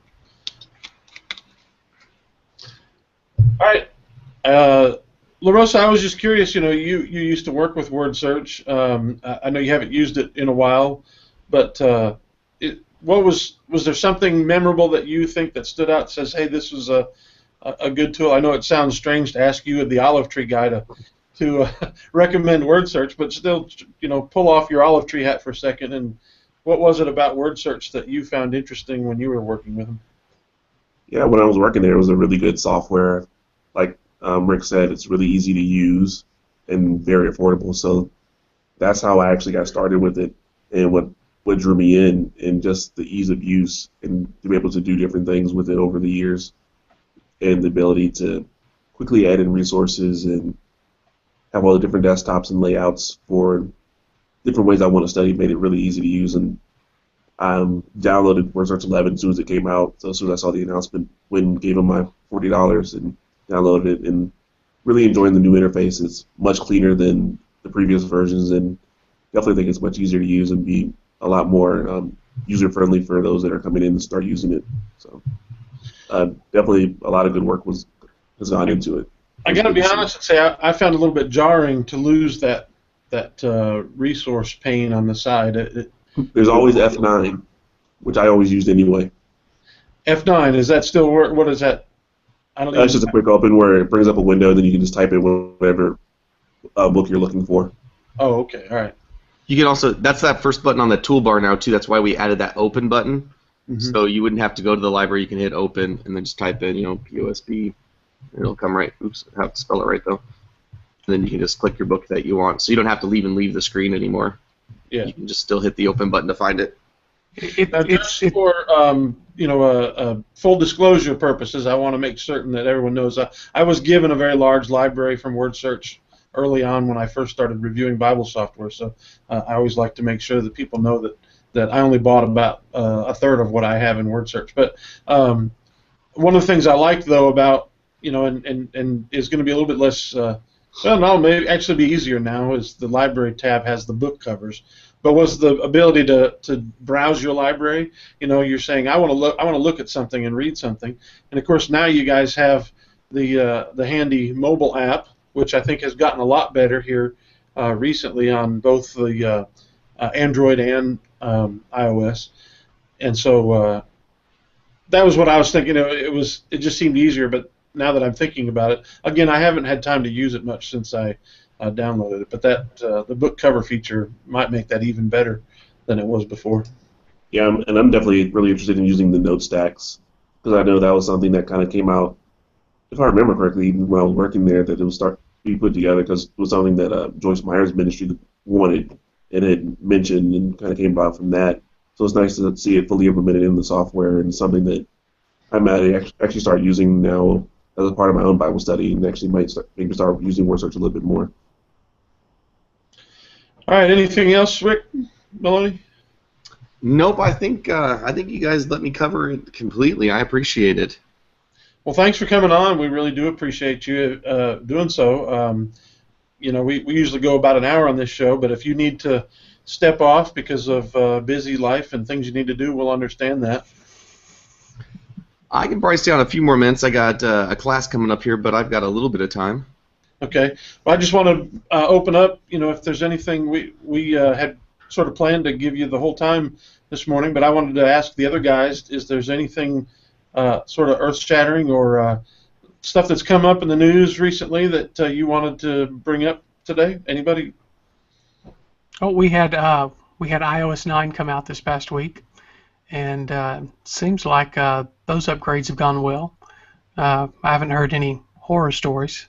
all right, LaRosa, I was just curious. You used to work with WORDsearch. I know you haven't used it in a while, but was there something memorable that you think that stood out? Says, hey, this was a good tool. I know it sounds strange to ask you, the olive tree guy, to recommend WORDsearch, but still, pull off your olive tree hat for a second. And what was it about WORDsearch that you found interesting when you were working with them? Yeah, when I was working there, it was a really good software. Like Rick said, it's really easy to use and very affordable. So that's how I actually got started with it, and what drew me in, and just the ease of use and to be able to do different things with it over the years, and the ability to quickly add in resources and have all the different desktops and layouts for different ways I want to study made it really easy to use. And I downloaded WORDsearch 11 as soon as it came out. So as soon as I saw the announcement, gave them my $40 and downloaded it, and really enjoying the new interface. It's much cleaner than the previous versions, and definitely think it's much easier to use and be a lot more user-friendly for those that are coming in and start using it. So definitely a lot of good work has gone into it. I got to be honest and say I found it a little bit jarring to lose that resource pane on the side. There's always F9, which I always used anyway. F9, is that still work? What is that? I don't know. It's just a quick open where it brings up a window, and then you can just type in whatever book you're looking for. Oh, okay, all right. You can also, that's that first button on the toolbar now too. That's why we added that open button. Mm-hmm. So you wouldn't have to go to the library. You can hit open and then just type in, POSB, and it'll come right. Oops, I have to spell it right though. And then you can just click your book that you want. So you don't have to leave the screen anymore. Yeah. You can just still hit the open button to find it. It's for full disclosure purposes. I want to make certain that everyone knows. I was given a very large library from WORDsearch early on when I first started reviewing Bible software. So I always like to make sure that people know that I only bought about a third of what I have in WORDsearch. But one of the things I liked though about and is going to be a little bit less. Maybe actually be easier now is the library tab has the book covers. But was the ability to browse your library? You're saying I want to look at something and read something, and of course now you guys have the handy mobile app, which I think has gotten a lot better here recently on both the Android and iOS, and so that was what I was thinking. It just seemed easier, but now that I'm thinking about it, again, I haven't had time to use it much since I downloaded it. But the book cover feature might make that even better than it was before. Yeah, and I'm definitely really interested in using the note stacks because I know that was something that kind of came out, if I remember correctly, even when I was working there, that it would start to be put together because it was something that Joyce Meyer's ministry wanted and had mentioned and kind of came about from that. So it's nice to see it fully implemented in the software and something that I might actually start using now as a part of my own Bible study and actually might maybe start using WORDsearch a little bit more. All right, anything else, Rick, Maloney? Nope, I think you guys let me cover it completely. I appreciate it. Well, thanks for coming on. We really do appreciate you doing so. We usually go about an hour on this show, but if you need to step off because of busy life and things you need to do, we'll understand that. I can probably stay on a few more minutes. I got a class coming up here, but I've got a little bit of time. Okay. Well, I just want to open up, if there's anything we had sort of planned to give you the whole time this morning, but I wanted to ask the other guys, is there's anything sort of earth-shattering or stuff that's come up in the news recently that you wanted to bring up today? Anybody? Oh, we had iOS 9 come out this past week, and seems like those upgrades have gone well. I haven't heard any horror stories.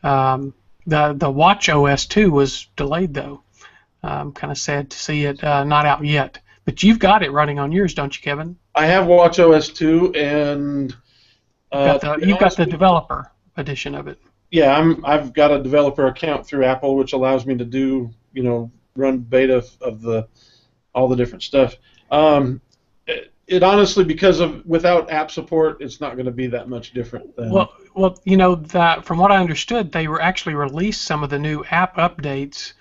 The Watch OS 2 was delayed though. I'm kind of sad to see it not out yet. But you've got it running on yours, don't you, Kevin? I have Watch OS 2, and you've got the developer edition of it. Yeah, I've got a developer account through Apple, which allows me to do run beta of all the different stuff. It honestly, without app support, it's not going to be that much different. Well, that from what I understood, they were actually released some of the new app updates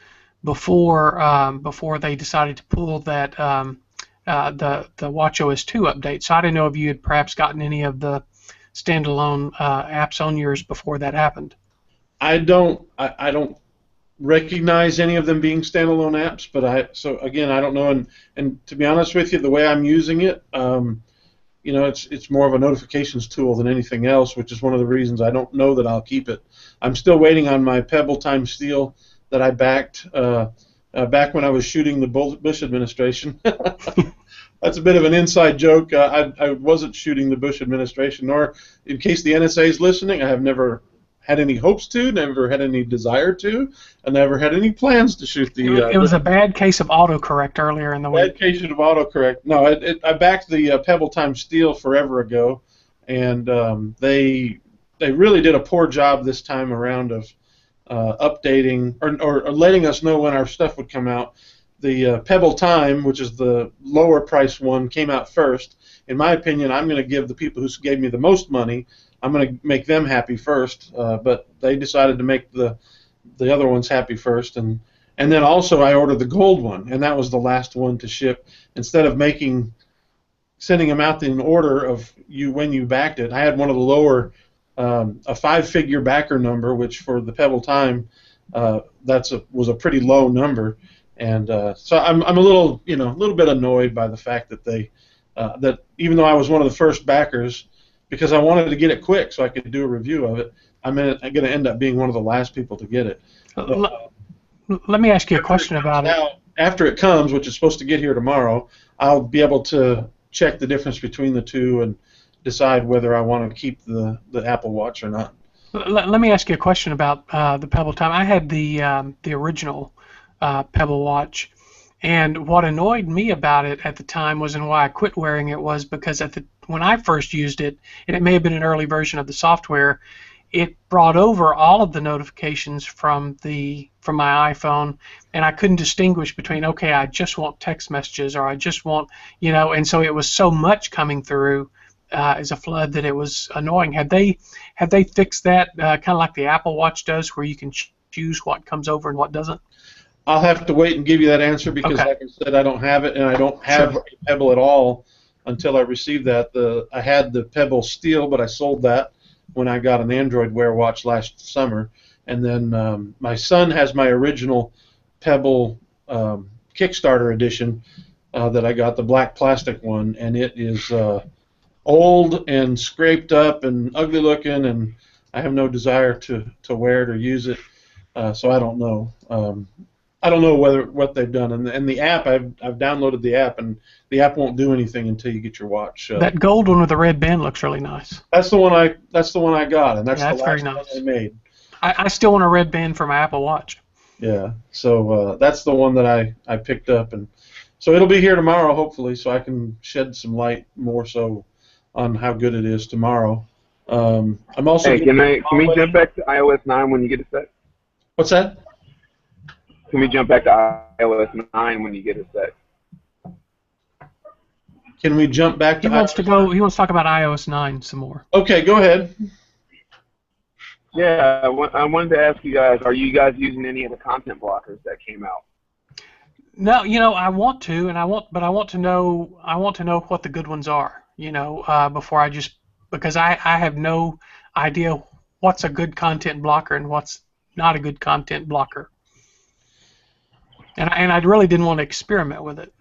before they decided to pull that the WatchOS 2 update. So I didn't know if you had perhaps gotten any of the standalone apps on yours before that happened. I don't recognize any of them being standalone apps, but I don't know. And to be honest with you, the way I'm using it, it's more of a notifications tool than anything else, which is one of the reasons I don't know that I'll keep it. I'm still waiting on my Pebble Time Steel that I backed back when I was shooting the Bush administration. That's a bit of an inside joke. I wasn't shooting the Bush administration, nor, in case the NSA is listening, I have never had any hopes to, never had any desire to, and never had any plans to shoot the... it was a bad case of autocorrect earlier in the week. Bad case of autocorrect. No, I backed the Pebble Time Steel forever ago, and they really did a poor job this time around of updating or letting us know when our stuff would come out. The Pebble Time, which is the lower price one, came out first. In my opinion, I'm going to give the people who gave me the most money, I'm going to make them happy first, but they decided to make the other ones happy first, and then also I ordered the gold one, and that was the last one to ship. Instead of sending them out in order of when you backed it, I had one of the lower, a 5-figure backer number, which for the Pebble Time, was a pretty low number, and so I'm a little bit annoyed by the fact that that even though I was one of the first backers, because I wanted to get it quick so I could do a review of it, I'm going to end up being one of the last people to get it. Let me ask you a question about it. After it comes, which is supposed to get here tomorrow, I'll be able to check the difference between the two and decide whether I want to keep the Apple Watch or not. Let me ask you a question about the Pebble Time. I had the original Pebble Watch, and what annoyed me about it at the time was, and why I quit wearing it, was because when I first used it, and it may have been an early version of the software, it brought over all of the notifications from my iPhone, and I couldn't distinguish between, okay, I just want text messages, or I just want, and so it was so much coming through as a flood that it was annoying. Have they fixed that kind of like the Apple Watch does, where you can choose what comes over and what doesn't? I'll have to wait and give you that answer because, like I said, I don't have it, and I don't have a Pebble at all until I received that. I had the Pebble Steel, but I sold that when I got an Android Wear watch last summer, and then my son has my original Pebble Kickstarter edition that I got, the black plastic one, and it is old and scraped up and ugly looking, and I have no desire to wear it or use it, so I don't know. I don't know what they've done, and the app, I've downloaded the app, and the app won't do anything until you get your watch. That gold one with the red band looks really nice. That's the one I got, and that's the last very one nice. I made. I still want a red band for my Apple Watch. Yeah, so that's the one that I picked up, and so it'll be here tomorrow, hopefully, so I can shed some light more so on how good it is tomorrow. I'm also. Hey, can we jump back to iOS 9 when you get a set? What's that? Can we jump back to iOS 9 when you get a set? Can we jump back to? He wants to talk about iOS 9 some more. Okay, go ahead. Yeah, I wanted to ask you guys: are you guys using any of the content blockers that came out? No, I want to, but I want to know what the good ones are. Before because I have no idea what's a good content blocker and what's not a good content blocker. And I really didn't want to experiment with it.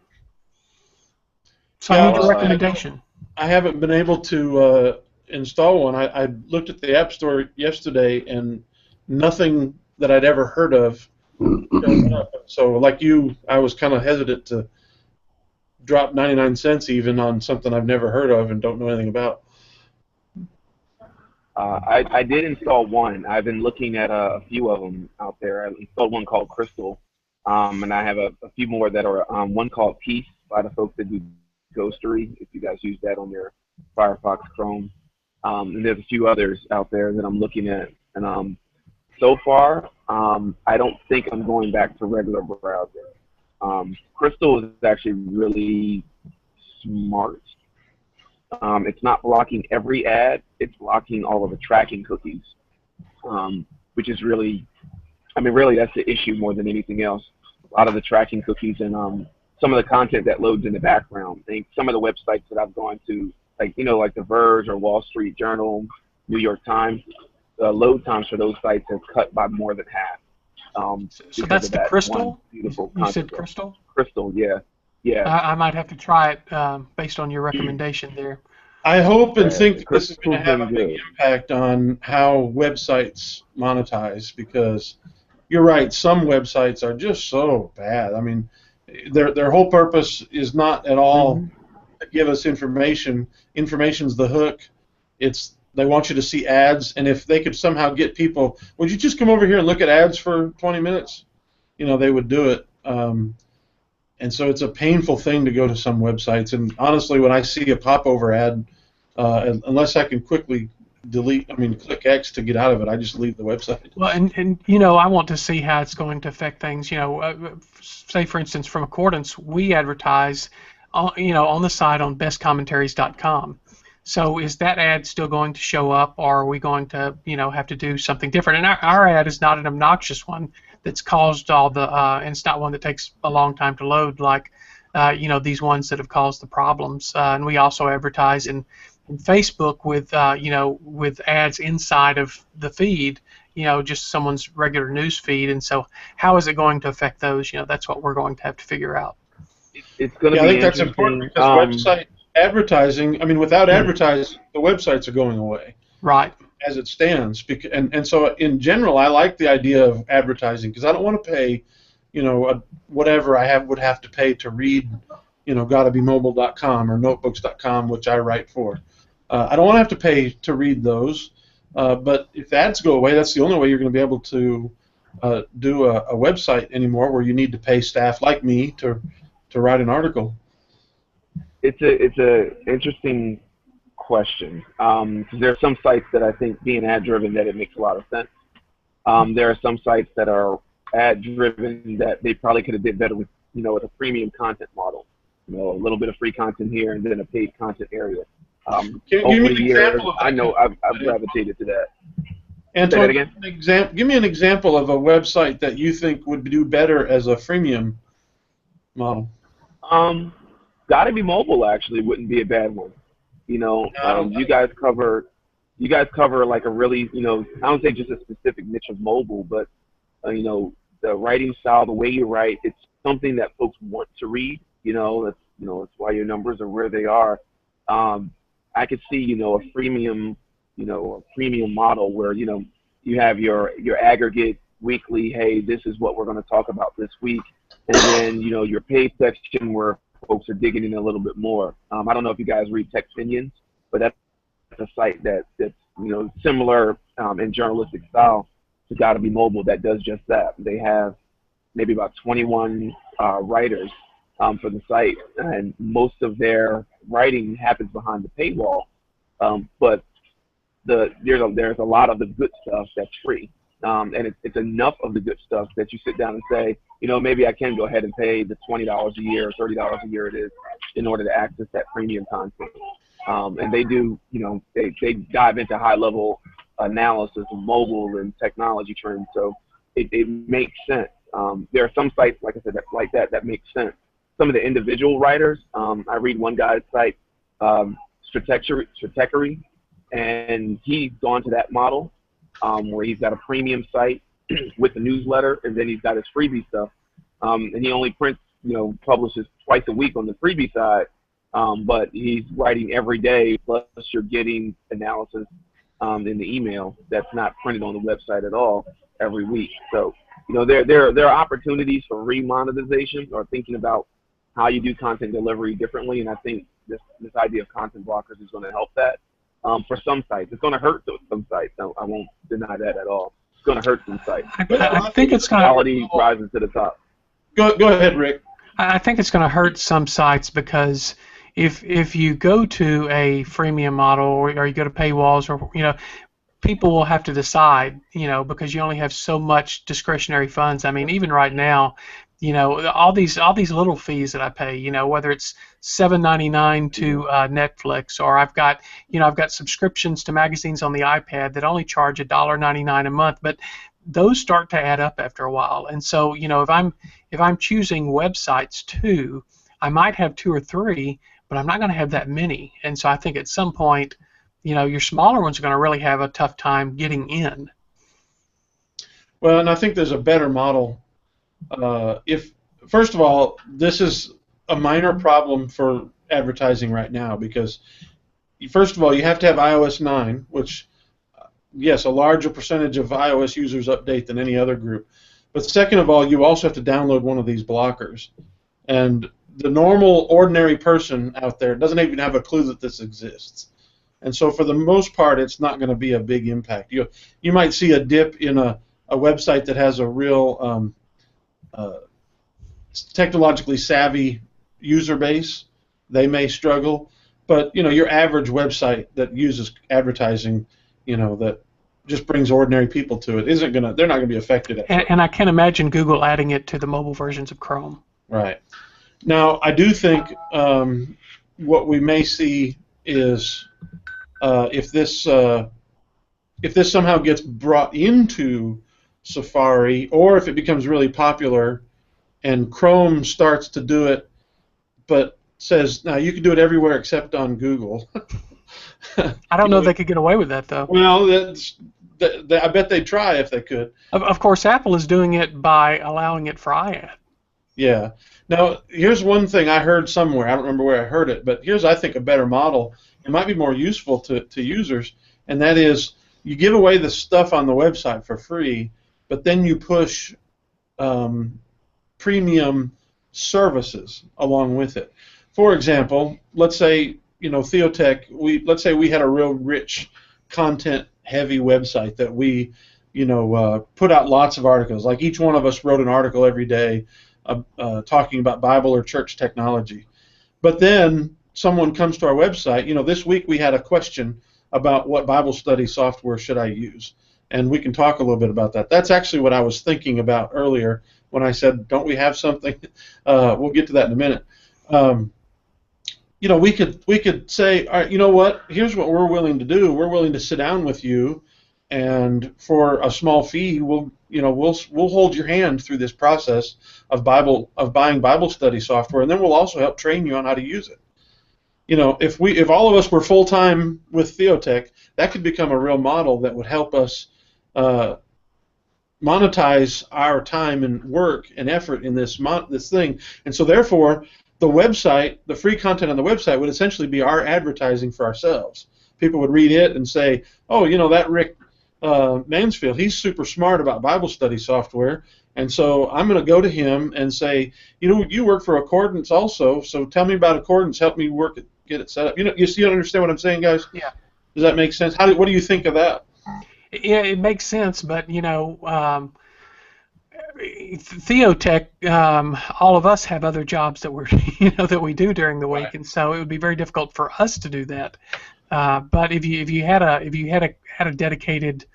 So I need a recommendation. I haven't been able to install one. I looked at the App Store yesterday, and nothing that I'd ever heard of showed up. So, like you, I was kind of hesitant to drop 99 cents even on something I've never heard of and don't know anything about. I did install one. I've been looking at a few of them out there. I installed one called Crystal. And I have a few more that are one called Peace by the folks that do Ghostery, if you guys use that on your Firefox Chrome. And there's a few others out there that I'm looking at. And so far, I don't think I'm going back to regular browsing. Crystal is actually really smart. It's not blocking every ad. It's blocking all of the tracking cookies, which is really, really that's the issue more than anything else. A lot of the tracking cookies and some of the content that loads in the background. Some of the websites that I've gone to, like The Verge or Wall Street Journal, New York Times, the load times for those sites have cut by more than half. So that's the Crystal? Beautiful you said Crystal? Crystal, yeah. Yeah. I might have to try it based on your recommendation there. I hope and think that this is going to have a big impact on how websites monetize, because you're right, some websites are just so bad. I mean, their whole purpose is not at all to give us information. Information's the hook. They want you to see ads, and if they could somehow get people, would you just come over here and look at ads for 20 minutes? They would do it. And so it's a painful thing to go to some websites. And honestly, when I see a popover ad, unless I can quickly click X to get out of it, I just leave the website. Well, and I want to see how it's going to affect things. Say for instance, from Accordance, we advertise, on the site on bestcommentaries.com. So is that ad still going to show up, or are we going to, have to do something different? And our ad is not an obnoxious one that's caused all the, and it's not one that takes a long time to load, like, these ones that have caused the problems. And we also advertise in Facebook with, with ads inside of the feed, just someone's regular news feed. And so how is it going to affect those? That's what we're going to have to figure out. It's going to be I think that's important, because website advertising, without advertising, the websites are going away. Right. As it stands. And so in general, I like the idea of advertising, because I don't want to pay, whatever I would have to pay to read, gottabemobile.com or notebooks.com, which I write for. I don't want to have to pay to read those, but if ads go away, that's the only way you're going to be able to do a website anymore, where you need to pay staff like me to write an article. It's a interesting question. There are some sites that I think, being ad-driven, that it makes a lot of sense. There are some sites that are ad-driven that they probably could have did better with, with a premium content model. A little bit of free content here and then a paid content area. Can you give me an example of that? I know I've gravitated to that. Antoine, give me an example of a website that you think would do better as a freemium model. Gotta Be Mobile actually wouldn't be a bad one. You guys cover like a really, I don't say just a specific niche of mobile, but the writing style, the way you write, it's something that folks want to read. That's why your numbers are where they are. I could see, a freemium, a premium model where, you have your aggregate weekly, hey, this is what we're going to talk about this week. And then, your paid section where folks are digging in a little bit more. I don't know if you guys read Tech Opinions, but that's a site that's similar in journalistic style to Gotta Be Mobile that does just that. They have maybe about 21 writers for the site, and most of their writing happens behind the paywall. But there's a lot of the good stuff that's free, and it's enough of the good stuff that you sit down and say, maybe I can go ahead and pay the $20 a year or $30 a year it is in order to access that premium content. And they do, they dive into high-level analysis of mobile and technology trends, so it makes sense. There are some sites, like I said, that make sense. Some of the individual writers, I read one guy's site, Stratechery, and he's gone to that model where he's got a premium site with the newsletter, and then he's got his freebie stuff. And he only publishes twice a week on the freebie side, but he's writing every day, plus you're getting analysis in the email that's not printed on the website at all every week. So, there are opportunities for remonetization or thinking about how you do content delivery differently, and I think this idea of content blockers is going to help that. For some sites, it's going to hurt some sites. I won't deny that at all. It's going to hurt some sites. I think it's going to quality rises to the top. Go ahead, Rick. I think it's going to hurt some sites because if you go to a freemium model or you go to paywalls or people will have to decide, because you only have so much discretionary funds. I mean, even right now, all these little fees that I pay, whether it's $7.99 to Netflix, or I've got subscriptions to magazines on the iPad that only charge $1.99 a month, but those start to add up after a while. And so, if I'm choosing websites too, I might have 2 or 3, but I'm not going to have that many. And so I think at some point, your smaller ones are going to really have a tough time getting in. Well, and I think there's a better model. First of all, this is a minor problem for advertising right now because, first of all, you have to have iOS 9, which, yes, a larger percentage of iOS users update than any other group. But second of all, you also have to download one of these blockers. And the normal, ordinary person out there doesn't even have a clue that this exists. And so for the most part, it's not going to be a big impact. You might see a dip in a website that has a real technologically savvy user base. They may struggle, but your average website that uses advertising, that just brings ordinary people to it, they're not gonna be affected. And I can imagine Google adding it to the mobile versions of Chrome. Right. Now, I do think what we may see is if this somehow gets brought into Safari, or if it becomes really popular and Chrome starts to do it, but says, now you can do it everywhere except on Google. I don't know if they could get away with that, though. Well, I bet they'd try if they could. Of course, Apple is doing it by allowing it for iAd. Yeah. Now, here's one thing I heard somewhere. I don't remember where I heard it, but here's, I think, a better model. It might be more useful to users, and that is you give away the stuff on the website for free, but then you push premium services along with it. For example, let's say, Theotek, let's say we had a real rich, content-heavy website that we, put out lots of articles. Like each one of us wrote an article every day talking about Bible or church technology. But then someone comes to our website. This week we had a question about what Bible study software should I use, and we can talk a little bit about that. That's actually what I was thinking about earlier when I said, don't we have something? We'll get to that in a minute. We could say, all right, you know what? Here's what we're willing to do. We're willing to sit down with you, and for a small fee, we'll hold your hand through this process of buying Bible study software, and then we'll also help train you on how to use it. If all of us were full time with Theotek, that could become a real model that would help us monetize our time and work and effort in this thing, and so therefore the website, the free content on the website would essentially be our advertising for ourselves. People would read it and say, oh, that Rick Mansfield, he's super smart about Bible study software, and so I'm going to go to him and say, you work for Accordance also, so tell me about Accordance, help me get it set up. You still understand what I'm saying, guys? Yeah. Does that make sense? What do you think of that? Yeah, it makes sense, but Theotek, all of us have other jobs that we're that we do during the week, right. And so it would be very difficult for us to do that. But if you had a dedicated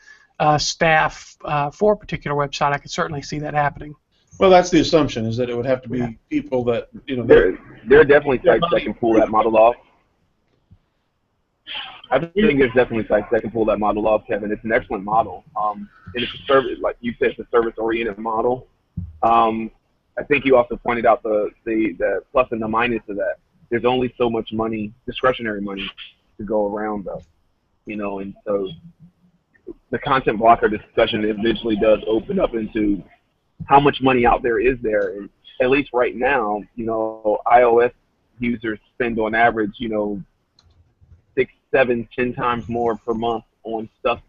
staff for a particular website, I could certainly see that happening. Well, that's the assumption, is that it would have to be people that There are definitely sites that can pull that model off. I think there's definitely sites that can pull that model off, Kevin. It's an excellent model. And it's a service, like you said, it's a service-oriented model. I think you also pointed out the plus and the minus of that. There's only so much money, discretionary money, to go around, though. And so the content blocker discussion eventually does open up into how much money out there is there. And at least right now, iOS users spend on average, 6, 7, 10 times more per month on stuff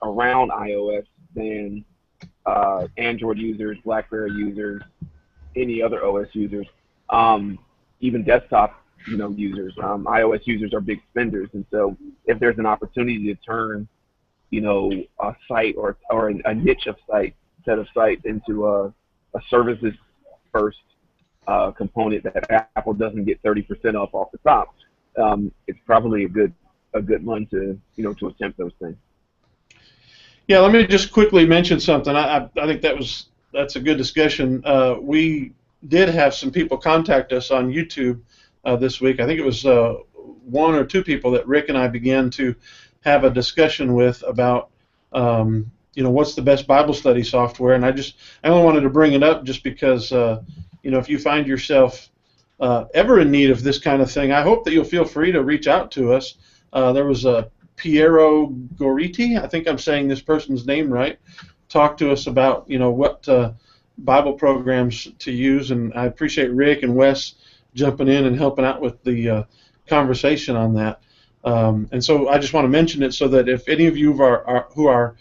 around iOS than Android users, BlackBerry users, any other OS users, even desktop users. iOS users are big spenders, and so if there's an opportunity to turn a site or a niche of set of sites into a services first component that Apple doesn't get 30% off the top, it's probably a good one to to attempt those things. Yeah, let me just quickly mention something. I think that's a good discussion. We did have some people contact us on YouTube this week. I think it was 1 or 2 people that Rick and I began to have a discussion with about what's the best Bible study software, and I only wanted to bring it up just because if you find yourself ever in need of this kind of thing, I hope that you'll feel free to reach out to us. There was a Piero Goriti, I think I'm saying this person's name right, talked to us about what Bible programs to use, and I appreciate Rick and Wes jumping in and helping out with the conversation on that. And so I just want to mention it so that if any of you who are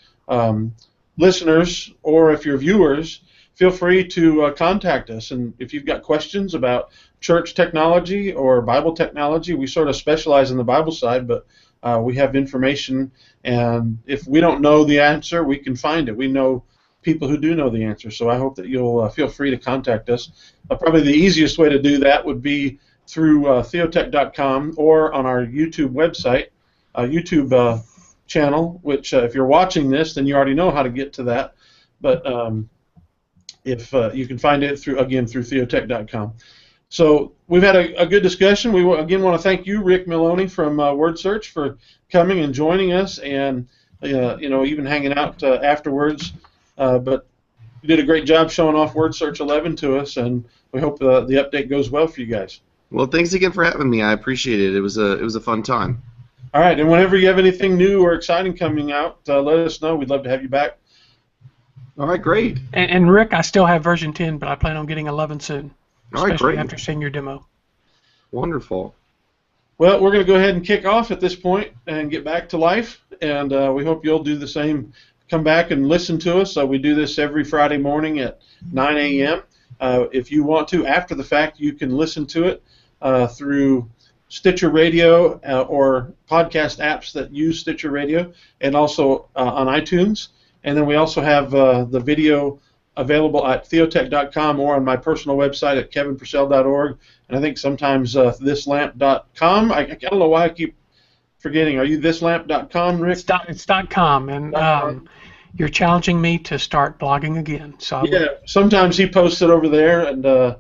listeners or if you're viewers, feel free to contact us. And if you've got questions about church technology or Bible technology, we sort of specialize in the Bible side, but we have information, and if we don't know the answer, we can find it. We know people who do know the answer, so I hope that you'll feel free to contact us. Probably the easiest way to do that would be through Theotek.com or on our YouTube website, YouTube channel, which if you're watching this, then you already know how to get to that. But if you can find it through Theotek.com. So we've had a good discussion. We again want to thank you, Rick Malone from WORDsearch, for coming and joining us, and even hanging out afterwards. But you did a great job showing off WORDsearch 11 to us, and we hope the update goes well for you guys. Well, thanks again for having me. I appreciate it. It was a fun time. All right, and whenever you have anything new or exciting coming out, let us know. We'd love to have you back. All right, great. And Rick, I still have version 10, but I plan on getting 11 soon. All right, great. After seeing your demo. Wonderful. Well, we're going to go ahead and kick off at this point and get back to life, and we hope you'll do the same. Come back and listen to us. We do this every Friday morning at 9 a.m. If you want to, after the fact, you can listen to it through Stitcher Radio or podcast apps that use Stitcher Radio, and also on iTunes. And then we also have the video available at Theotek.com or on my personal website at kevinpurcell.org, and I think sometimes thislamp.com. I don't know why I keep forgetting. Are you thislamp.com, Rick? It's .com, and you're challenging me to start blogging again. So yeah, sometimes he posts it over there, and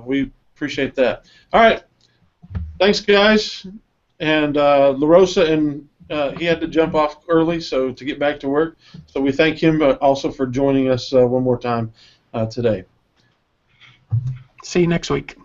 we appreciate that. All right, thanks, guys. And LaRosa, and he had to jump off early to get back to work. So we thank him also for joining us one more time today. See you next week.